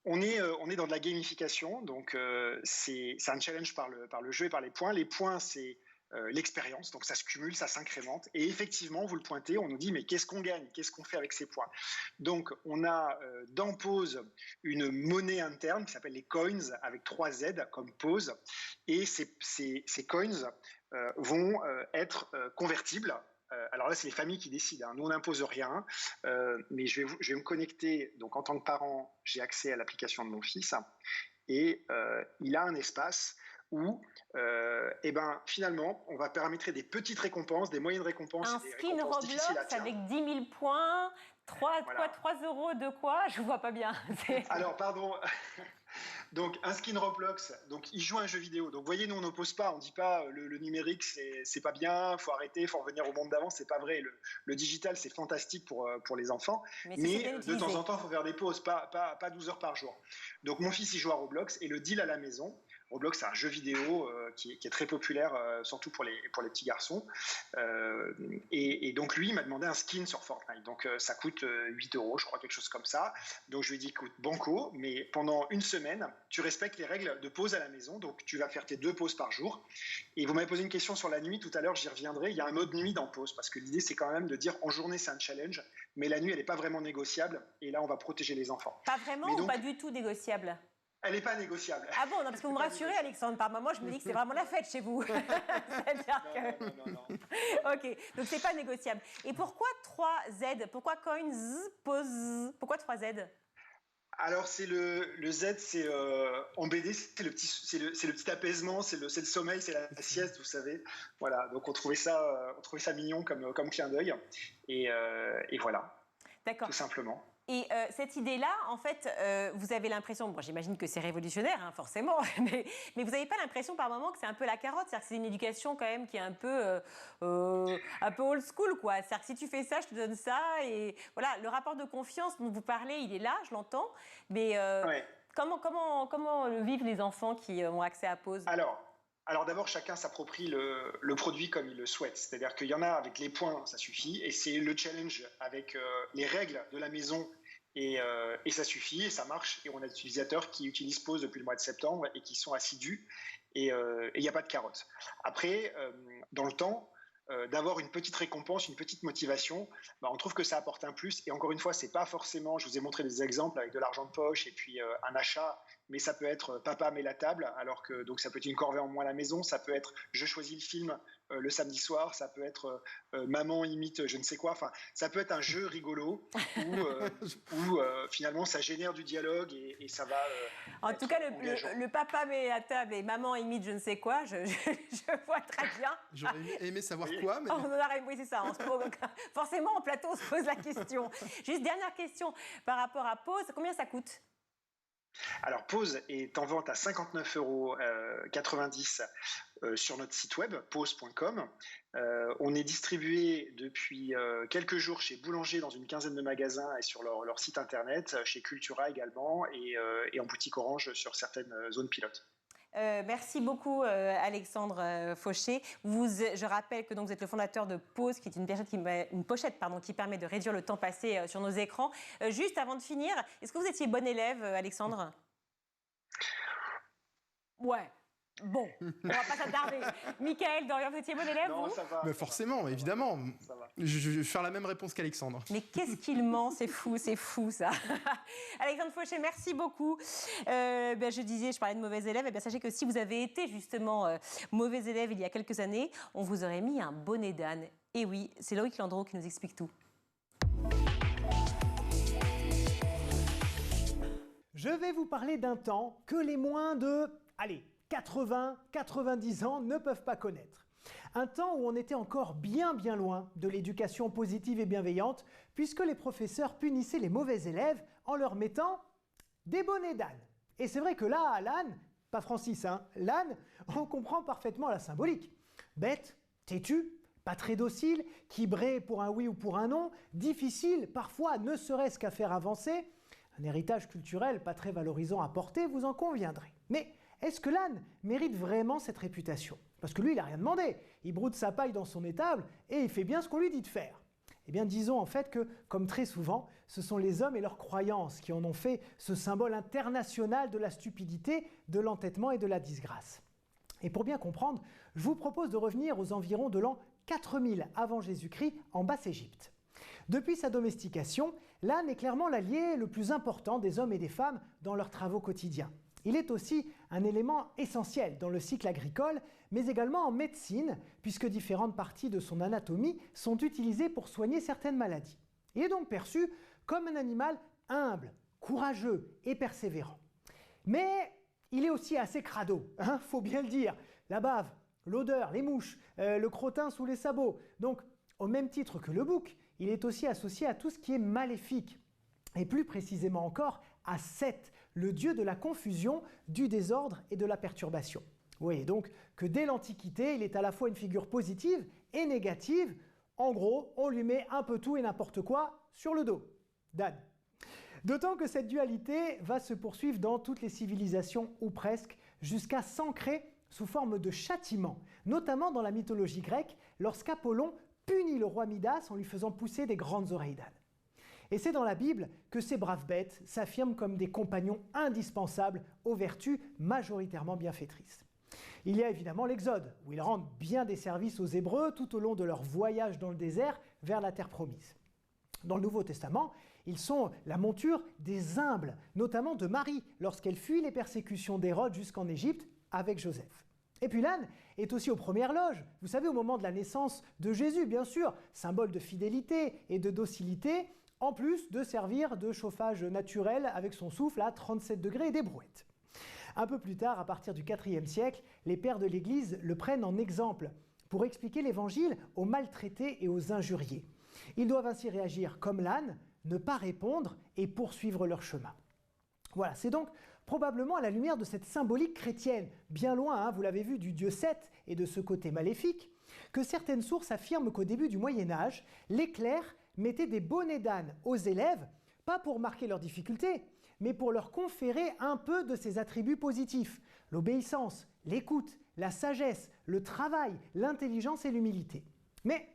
on est dans de la gamification, donc c'est un challenge par le jeu et par les points. Les points, c'est l'expérience, donc ça se cumule, ça s'incrémente. Et effectivement, vous le pointez, on nous dit, mais qu'est-ce qu'on gagne? Qu'est-ce qu'on fait avec ces points? Donc, on a dans Pause une monnaie interne qui s'appelle les coins, avec 3 Z comme Pause. Et ces coins vont être convertibles. Alors là, c'est les familles qui décident. Nous, on n'impose rien. Mais je vais me connecter. Donc, en tant que parent, j'ai accès à l'application de mon fils. Et il a un espace où, finalement, on va paramétrer des petites récompenses, des moyennes récompenses. Un skin Roblox avec 10 000 points, 3 euros de quoi? Je ne vois pas bien. Alors, pardon. Donc, un skin Roblox, donc il joue à un jeu vidéo. Donc, vous voyez, nous, on n'oppose pas, on ne dit pas le numérique, c'est pas bien, il faut arrêter, il faut revenir au monde d'avant, c'est pas vrai. Le digital, c'est fantastique pour les enfants, mais de temps en temps, il faut faire des pauses, pas 12 heures par jour. Donc, mon fils, il joue à Roblox, et le deal à la maison, Roblox, c'est un jeu vidéo qui est très populaire, surtout pour les petits garçons. Et donc, lui, il m'a demandé un skin sur Fortnite. Donc, ça coûte 8 euros, je crois, quelque chose comme ça. Donc, je lui ai dit, écoute, banco, mais pendant une semaine, tu respectes les règles de pause à la maison. Donc, tu vas faire tes 2 pauses par jour. Et vous m'avez posé une question sur la nuit. Tout à l'heure, j'y reviendrai. Il y a un mode nuit dans pause, parce que l'idée, c'est quand même de dire, en journée, c'est un challenge, mais la nuit, elle n'est pas vraiment négociable. Et là, on va protéger les enfants. Pas vraiment ou pas du tout négociable? Elle n'est pas négociable. Ah bon, non, parce que vous me rassurez, Alexandre. Par moment, je me dis que c'est vraiment la fête chez vous. C'est-à-dire que... Non. Ok, donc c'est pas négociable. Et pourquoi 3 Z? Pourquoi coins, pause? Pourquoi 3 Z? Alors c'est le Z, c'est en BD, c'est le petit apaisement, c'est le sommeil, c'est la sieste, vous savez. Voilà, donc on trouvait ça mignon comme clin d'œil, et voilà. D'accord. Tout simplement. Et cette idée-là, en fait, vous avez l'impression, bon, j'imagine que c'est révolutionnaire, forcément, mais vous n'avez pas l'impression par moment que c'est un peu la carotte, c'est-à-dire que c'est une éducation quand même qui est un peu old school, quoi. C'est-à-dire que si tu fais ça, je te donne ça, et voilà, le rapport de confiance dont vous parlez, il est là, je l'entends, mais Ouais. Comment le vivent les enfants qui ont accès à Pause? Alors d'abord, chacun s'approprie le produit comme il le souhaite. C'est-à-dire qu'il y en a avec les points, ça suffit. Et c'est le challenge avec les règles de la maison. Et ça suffit, et ça marche. Et on a des utilisateurs qui utilisent Pause depuis le mois de septembre et qui sont assidus. Et il n'y a pas de carotte. Après, dans le temps, d'avoir une petite récompense, une petite motivation, on trouve que ça apporte un plus. Et encore une fois, c'est pas forcément, je vous ai montré des exemples avec de l'argent de poche et puis un achat, mais ça peut être papa met la table, alors que donc ça peut être une corvée en moins à la maison, ça peut être je choisis le film le samedi soir, ça peut être maman imite je ne sais quoi, enfin ça peut être un jeu rigolo où finalement ça génère du dialogue et ça va en tout cas le papa met la table et maman imite je ne sais quoi, je vois très bien. J'aurais aimé savoir quoi, mais... Oui, c'est ça, forcément en plateau on se pose la question. Juste dernière question par rapport à Pause, combien ça coûte? Alors, Pause est en vente à 59,90 € sur notre site web, pause.com. On est distribué depuis quelques jours chez Boulanger dans une quinzaine de magasins et sur leur site internet, chez Cultura également et en boutique Orange sur certaines zones pilotes. Merci beaucoup Alexandre Fauché. Je rappelle que donc, vous êtes le fondateur de Pause, qui est une pochette qui permet de réduire le temps passé sur nos écrans. Juste avant de finir, est-ce que vous étiez bon élève, Alexandre ? Ouais. Bon, on va pas s'attarder. Michael Dorian, vous étiez bon élève, non, vous ? Ça va. Mais forcément, évidemment. Ça va. Je vais faire la même réponse qu'Alexandre. Mais qu'est-ce qu'il ment, c'est fou ça. Alexandre Fauché, merci beaucoup. Je parlais de mauvais élèves. Sachez que si vous avez été justement mauvais élève il y a quelques années, on vous aurait mis un bonnet d'âne. Et oui, c'est Loïc Landreau qui nous explique tout. Je vais vous parler d'un temps que les moins de, 80, 90 ans ne peuvent pas connaître. Un temps où on était encore bien loin de l'éducation positive et bienveillante, puisque les professeurs punissaient les mauvais élèves en leur mettant des bonnets d'âne. Et c'est vrai que là, l'âne, pas Francis, l'âne, on comprend parfaitement la symbolique. Bête, têtu, pas très docile, qui braie pour un oui ou pour un non, difficile, parfois ne serait-ce qu'à faire avancer. Un héritage culturel pas très valorisant à porter, vous en conviendrez. Mais est-ce que l'âne mérite vraiment cette réputation ? Parce que lui, il n'a rien demandé. Il broude sa paille dans son étable et il fait bien ce qu'on lui dit de faire. Eh bien, disons en fait que, comme très souvent, ce sont les hommes et leurs croyances qui en ont fait ce symbole international de la stupidité, de l'entêtement et de la disgrâce. Et pour bien comprendre, je vous propose de revenir aux environs de l'an 4000 avant Jésus-Christ en Basse-Égypte. Depuis sa domestication, l'âne est clairement l'allié le plus important des hommes et des femmes dans leurs travaux quotidiens. Il est aussi un élément essentiel dans le cycle agricole, mais également en médecine, puisque différentes parties de son anatomie sont utilisées pour soigner certaines maladies. Il est donc perçu comme un animal humble, courageux et persévérant. Mais il est aussi assez crado, faut bien le dire. La bave, l'odeur, les mouches, le crottin sous les sabots. Donc, au même titre que le bouc, il est aussi associé à tout ce qui est maléfique. Et plus précisément encore, à Seth, le dieu de la confusion, du désordre et de la perturbation. Vous voyez donc que dès l'Antiquité, il est à la fois une figure positive et négative. En gros, on lui met un peu tout et n'importe quoi sur le dos. d'âne. D'autant que cette dualité va se poursuivre dans toutes les civilisations, ou presque, jusqu'à s'ancrer sous forme de châtiment, notamment dans la mythologie grecque, lorsqu'Apollon punit le roi Midas en lui faisant pousser des grandes oreilles d'âne. Et c'est dans la Bible que ces braves bêtes s'affirment comme des compagnons indispensables aux vertus majoritairement bienfaitrices. Il y a évidemment l'Exode, où ils rendent bien des services aux Hébreux tout au long de leur voyage dans le désert vers la terre promise. Dans le Nouveau Testament, ils sont la monture des humbles, notamment de Marie, lorsqu'elle fuit les persécutions d'Hérode jusqu'en Égypte avec Joseph. Et puis l'âne est aussi aux premières loges, vous savez, au moment de la naissance de Jésus, bien sûr, symbole de fidélité et de docilité, en plus de servir de chauffage naturel avec son souffle à 37 degrés et des brouettes. Un peu plus tard, à partir du IVe siècle, les pères de l'Église le prennent en exemple pour expliquer l'Évangile aux maltraités et aux injuriés. Ils doivent ainsi réagir comme l'âne, ne pas répondre et poursuivre leur chemin. Voilà, c'est donc probablement à la lumière de cette symbolique chrétienne, bien loin, vous l'avez vu, du dieu Seth et de ce côté maléfique, que certaines sources affirment qu'au début du Moyen-Âge, les clercs mettaient des bonnets d'âne aux élèves, pas pour marquer leurs difficultés, mais pour leur conférer un peu de ces attributs positifs, l'obéissance, l'écoute, la sagesse, le travail, l'intelligence et l'humilité. Mais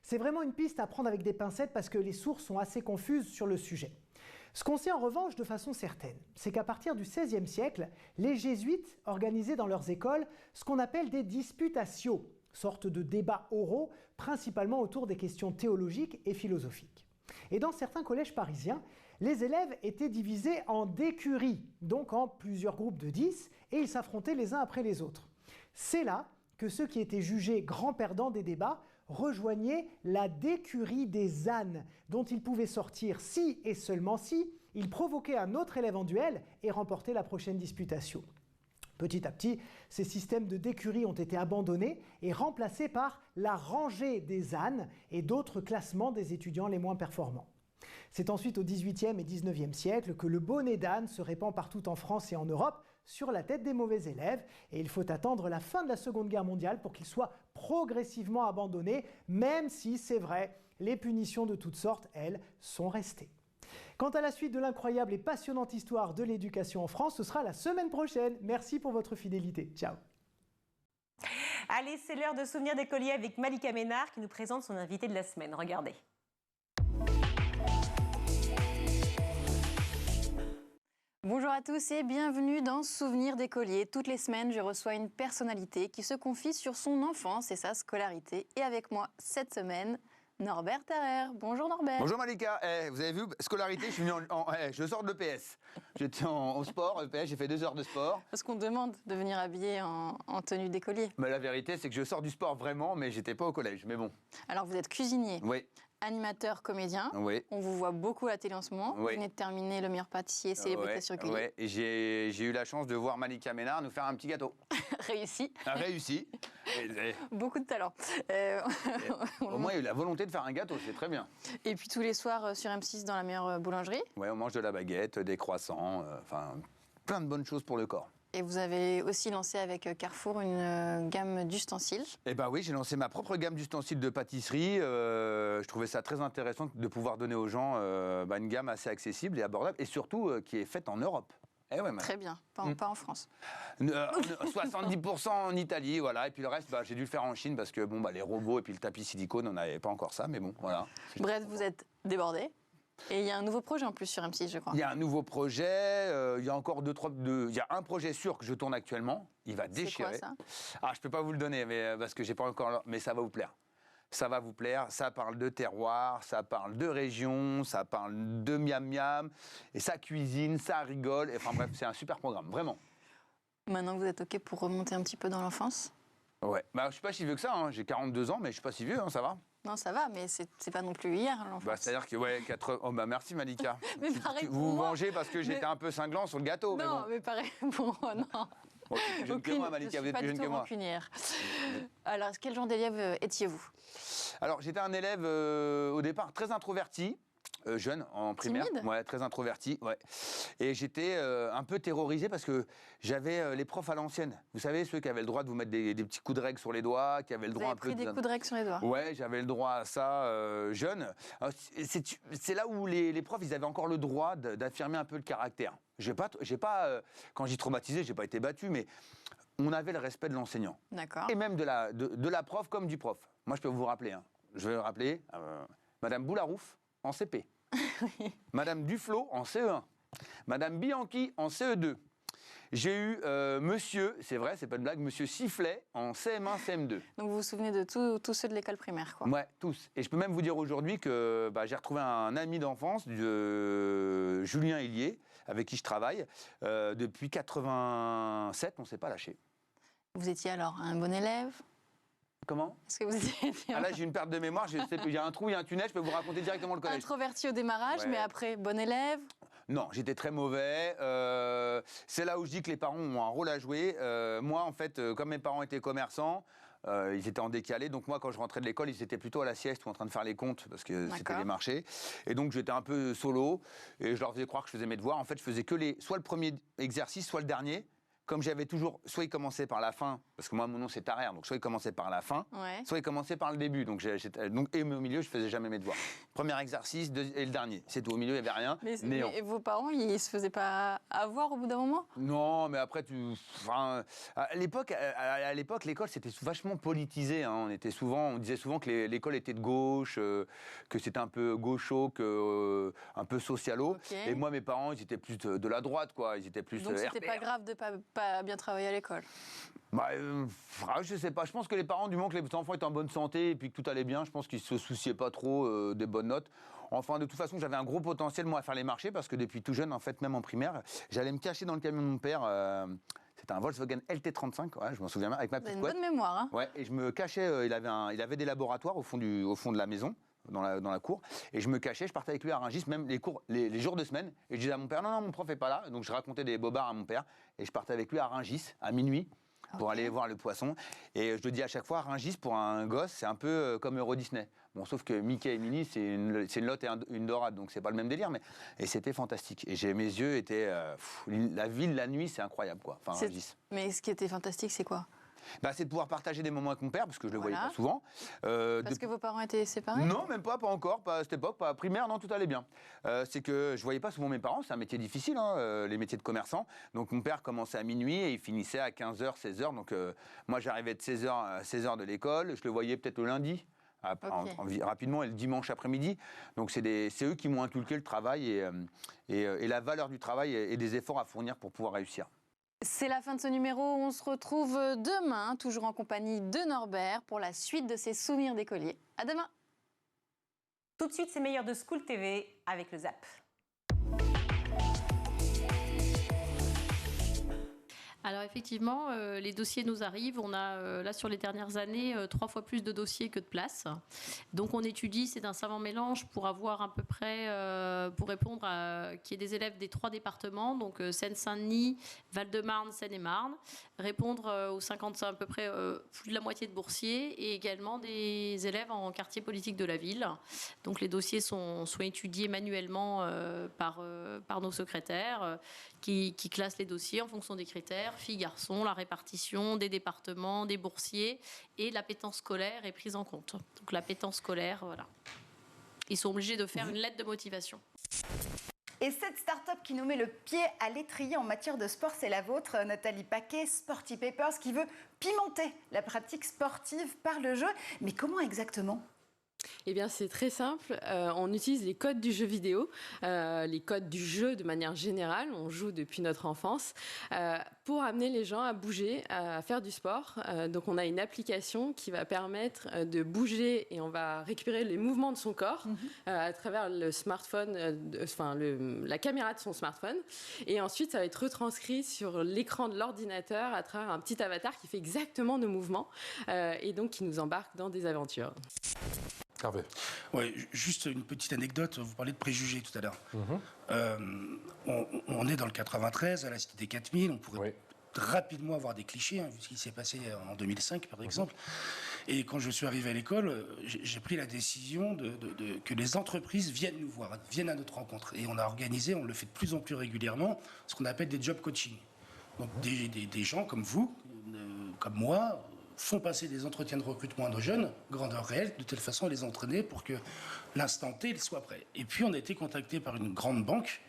c'est vraiment une piste à prendre avec des pincettes parce que les sources sont assez confuses sur le sujet. Ce qu'on sait en revanche de façon certaine, c'est qu'à partir du XVIe siècle, les jésuites organisaient dans leurs écoles ce qu'on appelle des disputatio, sorte de débats oraux, principalement autour des questions théologiques et philosophiques. Et dans certains collèges parisiens, les élèves étaient divisés en décuries, donc en plusieurs groupes de 10, et ils s'affrontaient les uns après les autres. C'est là que ceux qui étaient jugés grands perdants des débats rejoignaient la décurie des ânes, dont ils pouvaient sortir si et seulement si ils provoquaient un autre élève en duel et remportaient la prochaine disputation. Petit à petit, ces systèmes de décurie ont été abandonnés et remplacés par la rangée des ânes et d'autres classements des étudiants les moins performants. C'est ensuite au XVIIIe et XIXe siècle que le bonnet d'âne se répand partout en France et en Europe sur la tête des mauvais élèves. Et il faut attendre la fin de la Seconde Guerre mondiale pour qu'il soit progressivement abandonné, même si, c'est vrai, les punitions de toutes sortes, elles, sont restées. Quant à la suite de l'incroyable et passionnante histoire de l'éducation en France, ce sera la semaine prochaine. Merci pour votre fidélité. Ciao. Allez, c'est l'heure de Souvenirs d'écoliers avec Malika Ménard qui nous présente son invité de la semaine. Regardez. Bonjour à tous et bienvenue dans Souvenirs d'écoliers. Toutes les semaines, je reçois une personnalité qui se confie sur son enfance et sa scolarité. Et avec moi, cette semaine, Norbert Tarrer. Bonjour Norbert. Bonjour Malika. Vous avez vu, scolarité, je suis venu je sors de l'EPS. J'étais au sport, EPS, j'ai fait 2 heures de sport. Parce qu'on demande de venir habillé en tenue d'écolier. Mais la vérité, c'est que je sors du sport vraiment, mais j'étais pas au collège, mais bon. Alors vous êtes cuisinier. Oui. Animateur, comédien. Oui. On vous voit beaucoup à la télé en ce moment. Oui. Vous venez de terminer Le meilleur pâtissier, célébrité sur Gulli. Oui, et j'ai eu la chance de voir Malika Ménard nous faire un petit gâteau. Réussi. Réussi. Beaucoup de talent. Au moins, il y a eu la volonté de faire un gâteau, c'est très bien. Et puis tous les soirs sur M6 dans la meilleure boulangerie. Oui, on mange de la baguette, des croissants, enfin, plein de bonnes choses pour le corps. Et vous avez aussi lancé avec Carrefour une gamme d'ustensiles. Eh bien oui, j'ai lancé ma propre gamme d'ustensiles de pâtisserie. Je trouvais ça très intéressant de pouvoir donner aux gens une gamme assez accessible et abordable, et surtout qui est faite en Europe. Eh ouais, très bien, pas en France. 70% en Italie, voilà. Et puis le reste, j'ai dû le faire en Chine parce que les robots et puis le tapis silicone, on n'avait pas encore ça, mais bon, voilà. Bref, vous êtes débordé. Et il y a un nouveau projet en plus sur M6, je crois. Il y a un nouveau projet, il y a encore il y a un projet sûr que je tourne actuellement, il va déchirer. C'est quoi ça ? Ah, je peux pas vous le donner, mais, parce que j'ai pas encore... Mais ça va vous plaire. Ça va vous plaire, ça parle de terroir, ça parle de région, ça parle de miam-miam, et ça cuisine, ça rigole, enfin bref, c'est un super programme, vraiment. Maintenant que vous êtes OK pour remonter un petit peu dans l'enfance ? Ouais, je suis pas si vieux que ça, hein. J'ai 42 ans, mais je suis pas si vieux, hein, ça va. Non, ça va, mais c'est pas non plus hier, l'enfance. C'est-à-dire que, Oh, merci Malika. Mais pareil pour vous vous moi. vengez parce que j'étais un peu cinglant sur le gâteau. Non, mais pareil pour moi, non. Bon, plus jeune que moi, Malika, vous êtes plus jeune que moi. Rancunière. Alors, quel genre d'élève étiez-vous ? Alors, j'étais un élève, au départ, très introverti. Jeune, en primaire. Timide ? Ouais, très introverti, ouais. Et j'étais un peu terrorisé parce que j'avais les profs à l'ancienne. Vous savez, ceux qui avaient le droit de vous mettre des petits coups de règle sur les doigts, qui avaient le droit un peu... Vous avez pris des coups de règle sur les doigts ? Ouais, j'avais le droit à ça, jeune. C'est là où les profs, ils avaient encore le droit d'affirmer un peu le caractère. J'ai pas quand j'ai traumatisé, j'ai pas été battu, mais on avait le respect de l'enseignant. D'accord. Et même de la prof comme du prof. Moi, je peux vous rappeler, hein. Je vais rappeler Madame Boularouf en CP. Oui. Madame Duflo en CE1, Madame Bianchi en CE2. J'ai eu monsieur, c'est vrai, c'est pas une blague, monsieur Sifflet en CM1, CM2. Donc vous vous souvenez de tous ceux de l'école primaire, quoi. Ouais, tous. Et je peux même vous dire aujourd'hui que j'ai retrouvé un ami d'enfance, Julien Hillier, avec qui je travaille. Depuis 87, on ne s'est pas lâché. Vous étiez alors un bon élève ? Comment ? Est-ce que vous étiez... Là, j'ai une perte de mémoire, il y a un trou, il y a un tunnel, je peux vous raconter directement le collège. Introverti au démarrage, ouais. Mais après, bon élève ? Non, j'étais très mauvais. C'est là où je dis que les parents ont un rôle à jouer. Moi, en fait, comme mes parents étaient commerçants, ils étaient en décalé. Donc moi, quand je rentrais de l'école, ils étaient plutôt à la sieste ou en train de faire les comptes, parce que c'était les marchés. Et donc, j'étais un peu solo. Et je leur faisais croire que je faisais mes devoirs. En fait, je faisais que soit le premier exercice, soit le dernier. Comme j'avais toujours, soit il commençait par la fin, parce que moi, mon nom, c'est Tarrer, donc soit il commençait par la fin, ouais. Soit il commençait par le début. Donc, et au milieu, je faisais jamais mes devoirs. Premier exercice et le dernier. C'est tout. Au milieu, il n'y avait rien. Mais vos parents, ils ne se faisaient pas avoir au bout d'un moment ? Non, mais après, à l'époque, l'école, c'était vachement politisé. Hein. On disait souvent que l'école était de gauche, que c'était un peu gaucho, un peu socialo. Okay. Et moi, mes parents, ils étaient plus de la droite, quoi. Ils étaient plus donc, c'était pas grave de pas bien travailler à l'école. Je sais pas. Je pense que les parents, du moment que les enfants étaient en bonne santé et puis que tout allait bien, je pense qu'ils se souciaient pas trop des bonnes notes. Enfin, de toute façon, j'avais un gros potentiel, moi, à faire les marchés parce que depuis tout jeune, en fait, même en primaire, j'allais me cacher dans le camion de mon père. C'était un Volkswagen LT35, ouais, je m'en souviens bien, avec ma petite couette. Bonne mémoire, hein. Ouais, et je me cachais. Il avait des laboratoires au fond de la maison. Dans la cour, et je me cachais, je partais avec lui à Rungis, même les jours de semaine, et je disais à mon père, non, mon prof est pas là, donc je racontais des bobards à mon père, et je partais avec lui à Rungis, à minuit, pour aller voir le poisson. Et je le dis à chaque fois, Rungis, pour un gosse, c'est un peu comme Euro Disney. Bon, sauf que Mickey et Minnie, c'est une lotte et une dorade, donc c'est pas le même délire. Et c'était fantastique. Et mes yeux étaient... la ville, la nuit, c'est incroyable, quoi. Enfin, Rungis. Mais ce qui était fantastique, c'est quoi ? C'est de pouvoir partager des moments avec mon père, parce que je le voyais pas souvent. Parce que vos parents étaient séparés ? Non, même pas encore, pas à cette époque, pas primaire, non, tout allait bien. C'est que je voyais pas souvent mes parents, c'est un métier difficile, les métiers de commerçant. Donc mon père commençait à minuit et il finissait à 15h, 16h. Donc moi j'arrivais de 16h à 16h de l'école, je le voyais peut-être le lundi. Rapidement, et le dimanche après-midi. Donc c'est eux qui m'ont inculqué le travail et la valeur du travail et des efforts à fournir pour pouvoir réussir. C'est la fin de ce numéro. On se retrouve demain, toujours en compagnie de Norbert, pour la suite de ses souvenirs d'écolier. À demain. Tout de suite, c'est meilleur de School TV avec le Zap. Alors effectivement, les dossiers nous arrivent. On a là sur les dernières années 3 fois plus de dossiers que de places. Donc on étudie, c'est un savant mélange pour avoir à peu près, pour répondre à qu'il y ait des élèves des 3 départements, donc Seine-Saint-Denis, Val-de-Marne, Seine-et-Marne, répondre aux 55 à peu près plus de la moitié de boursiers et également des élèves en quartier politique de la ville. Donc les dossiers sont étudiés manuellement par nos secrétaires qui classent les dossiers en fonction des critères. Filles, garçons, la répartition des départements, des boursiers et l'appétence scolaire est prise en compte. Donc l'appétence scolaire, voilà. Ils sont obligés de faire une lettre de motivation. Et cette start-up qui nous met le pied à l'étrier en matière de sport, c'est la vôtre, Nathalie Paquet, Sporty Papers, qui veut pimenter la pratique sportive par le jeu. Mais comment exactement ? Eh bien, c'est très simple. On utilise les codes du jeu vidéo, les codes du jeu de manière générale. On joue depuis notre enfance pour amener les gens à bouger, à faire du sport. Donc, on a une application qui va permettre de bouger et on va récupérer les mouvements de son corps à travers le smartphone, la caméra de son smartphone. Et ensuite, ça va être retranscrit sur l'écran de l'ordinateur à travers un petit avatar qui fait exactement nos mouvements et donc qui nous embarque dans des aventures. Hervé. Ouais, juste une petite anecdote, vous parlez de préjugés tout à l'heure. On est dans le 93, à la Cité des 4000, on pourrait rapidement avoir des clichés, vu ce qui s'est passé en 2005 par exemple. Et quand je suis arrivé à l'école, j'ai pris la décision que les entreprises viennent nous voir, viennent à notre rencontre. Et on a organisé, on le fait de plus en plus régulièrement, ce qu'on appelle des job coaching. Donc des gens comme vous, comme moi, font passer des entretiens de recrutement à nos jeunes, grandeur réelle, de telle façon à les entraîner pour que l'instant T, ils soient prêts. Et puis on a été contacté par une grande banque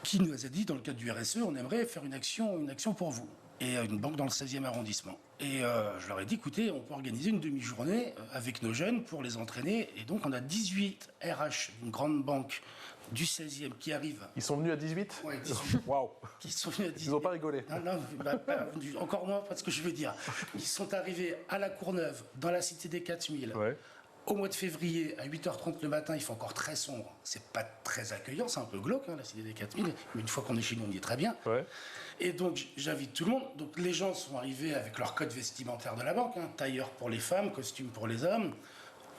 qui nous a dit, dans le cadre du RSE, on aimerait faire une action pour vous. Et une banque dans le 16e arrondissement. Et je leur ai dit, écoutez, on peut organiser une demi-journée avec nos jeunes pour les entraîner. Et donc on a 18 RH d'une grande banque du 16e qui arrivent. Ils sont venus à 18 ? Oui, 18. Waouh. Ils sont venus à 18. Ils n'ont pas rigolé. Non, encore moins, pas ce que je veux dire. Ils sont arrivés à la Courneuve, dans la Cité des 4000. Ouais. Au mois de février, à 8h30 le matin, il fait encore très sombre. C'est pas très accueillant, c'est un peu glauque, la Cité des 4000. Mais une fois qu'on est chez nous, on y est très bien. Ouais. Et donc, j'invite tout le monde. Donc, les gens sont arrivés avec leur code vestimentaire de la banque, tailleur pour les femmes, costume pour les hommes,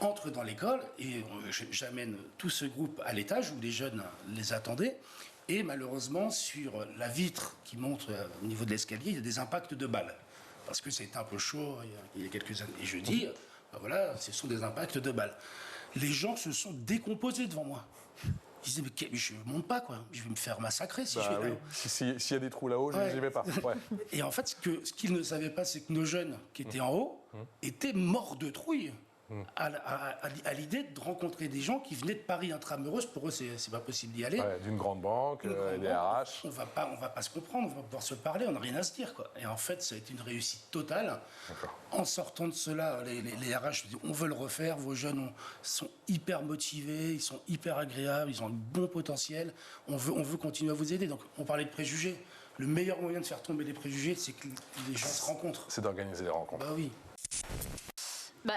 entrent dans l'école et j'amène tout ce groupe à l'étage où les jeunes les attendaient. Et malheureusement, sur la vitre qui montre au niveau de l'escalier, il y a des impacts de balles. Parce que c'était un peu chaud il y a quelques années. Et je dis, voilà, ce sont des impacts de balles. Les gens se sont décomposés devant moi. Ils disaient, mais je ne monte pas, quoi. Je vais me faire massacrer si je vais là-haut. S'il y a des trous là-haut, je n'y vais pas. Ouais. Et en fait, ce qu'ils ne savaient pas, c'est que nos jeunes qui étaient en haut étaient morts de trouille. À l'idée de rencontrer des gens qui venaient de Paris intramuros. Pour eux, c'est pas possible d'y aller. Ouais, d'une grande banque, des RH. On va pas se comprendre, on va pouvoir se parler, on n'a rien à se dire, quoi. Et en fait, ça a été une réussite totale. En sortant de cela, les RH disent, on veut le refaire, vos jeunes sont hyper motivés, ils sont hyper agréables, ils ont un bon potentiel, on veut continuer à vous aider. Donc, on parlait de préjugés. Le meilleur moyen de faire tomber les préjugés, c'est que les gens se rencontrent. C'est d'organiser des rencontres. Bah oui.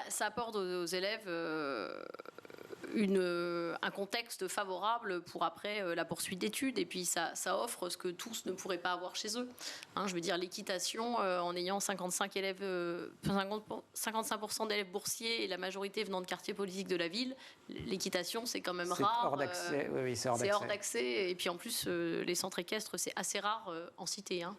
Ça apporte aux élèves un contexte favorable pour après la poursuite d'études. Et puis ça offre ce que tous ne pourraient pas avoir chez eux. Hein, je veux dire, l'équitation, en ayant 55% d'élèves boursiers et la majorité venant de quartiers politiques de la ville, l'équitation, c'est quand même rare. Hors d'accès. Oui, c'est hors d'accès. Et puis en plus, les centres équestres, c'est assez rare en cité. Hein.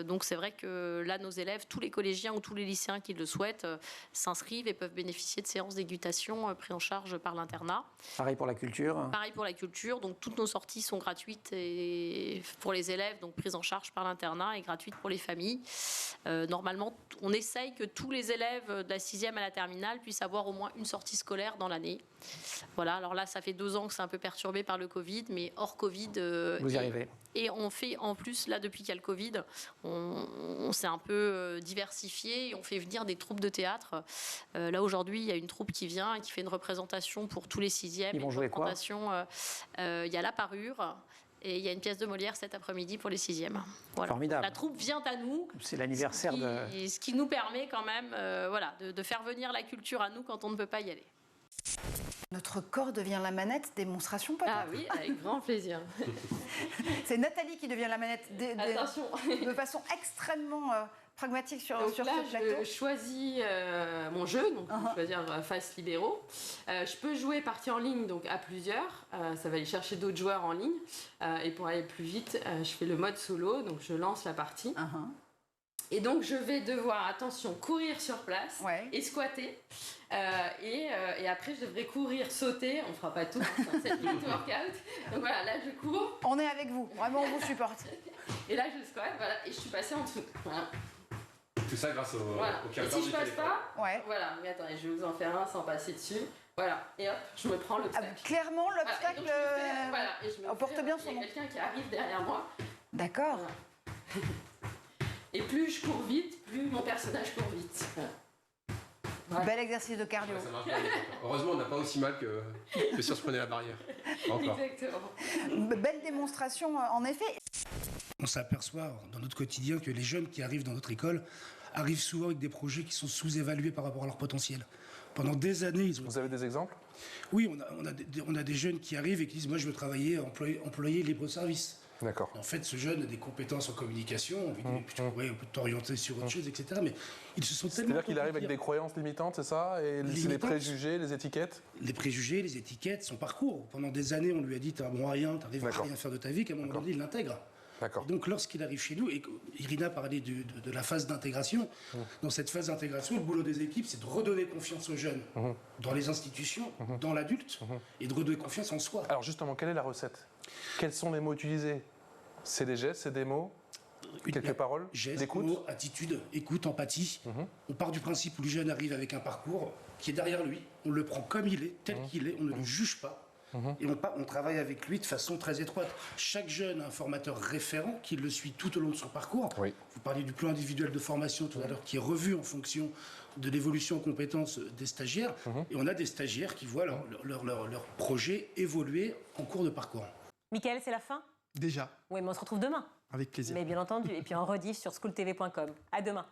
Donc c'est vrai que là, nos élèves, tous les collégiens ou tous les lycéens qui le souhaitent, s'inscrivent et peuvent bénéficier de séances d'équitation prises en charge par l'internat. Pareil pour la culture. Pareil pour la culture. Donc toutes nos sorties sont gratuites et pour les élèves, donc prises en charge par l'internat et gratuites pour les familles. Normalement, on essaye que tous les élèves de la 6e à la terminale puissent avoir au moins une sortie scolaire dans l'année. Voilà, alors là, ça fait 2 ans que c'est un peu perturbé par le Covid, mais hors Covid... Vous y arrivez. Et on fait, en plus, là, depuis qu'il y a le Covid, on s'est un peu diversifié et on fait venir des troupes de théâtre. Là, aujourd'hui, il y a une troupe qui vient et qui fait une représentation pour tous les 6e. Ils vont jouer quoi ? Il y a La Parure. Et il y a une pièce de Molière cet après-midi pour les 6e. Voilà. Formidable. La troupe vient à nous. C'est l'anniversaire de... Ce qui nous permet quand même de faire venir la culture à nous quand on ne peut pas y aller. Notre corps devient la manette, démonstration peut-être. Ah oui, avec grand plaisir. C'est Nathalie qui devient la manette Attention. de façon extrêmement pragmatique sur donc ce là, plateau. Je choisis mon jeu, donc je vais choisir face libéraux. Je peux jouer partie en ligne, donc à plusieurs. Ça va aller chercher d'autres joueurs en ligne. Et pour aller plus vite, je fais le mode solo, donc je lance la partie. Et donc je vais devoir, attention, courir sur place et squatter. Et après, je devrais courir, sauter. On ne fera pas tout, hein, c'est un 7 minutes workout. Donc voilà, là je cours. On est avec vous, vraiment on vous supporte. Et là je squatte, voilà, et je suis passée en dessous. Voilà. Tout ça grâce au Et si je passe pas, voilà, mais attendez, je vais vous en faire un sans passer dessus. Voilà, et hop, je me prends l'obstacle. Clairement, l'obstacle on porte bien son nom. Il y a quelqu'un qui arrive derrière moi. D'accord. Voilà. Et plus je cours vite, plus mon personnage court vite. Ouais. Bel exercice de cardio. Ouais, ça marche bien. Heureusement, on n'a pas aussi mal que si on se prenait la barrière. Encore. Exactement. Belle démonstration, en effet. On s'aperçoit dans notre quotidien que les jeunes qui arrivent dans notre école arrivent souvent avec des projets qui sont sous-évalués par rapport à leur potentiel. Pendant des années, Vous avez des exemples ? Oui, on a des jeunes qui arrivent et qui disent « Moi, je veux travailler employé libre-service ». D'accord. En fait, ce jeune a des compétences en communication, tu pourrais t'orienter sur autre chose, etc. Mais ils se sont tellement... C'est-à-dire qu'il arrive avec des croyances limitantes, c'est ça ? Et les préjugés, les étiquettes ? Les préjugés, les étiquettes, son parcours. Pendant des années, on lui a dit « T'as bon à rien, t'arrives à rien faire de ta vie », qu'à un moment donné, il l'intègre. D'accord. Donc lorsqu'il arrive chez nous, et Irina parlait de la phase d'intégration, dans cette phase d'intégration, le boulot des équipes, c'est de redonner confiance aux jeunes, dans les institutions, dans l'adulte, et de redonner confiance en soi. Alors justement, quelle est la recette ? Quels sont les mots utilisés ? C'est des gestes, c'est des mots, quelques paroles, gestes, mots, attitude, écoute, empathie. On part du principe où le jeune arrive avec un parcours qui est derrière lui, on le prend comme il est, tel qu'il est, on ne le juge pas. Et on travaille avec lui de façon très étroite. Chaque jeune a un formateur référent qui le suit tout au long de son parcours. Oui. Vous parliez du plan individuel de formation tout à l'heure, qui est revu en fonction de l'évolution en compétences des stagiaires. Et on a des stagiaires qui voient leur projet évoluer en cours de parcours. Mickaël, c'est la fin ? Déjà. Oui, mais on se retrouve demain. Avec plaisir. Mais bien entendu. Et puis en rediff sur schooltv.com. À demain.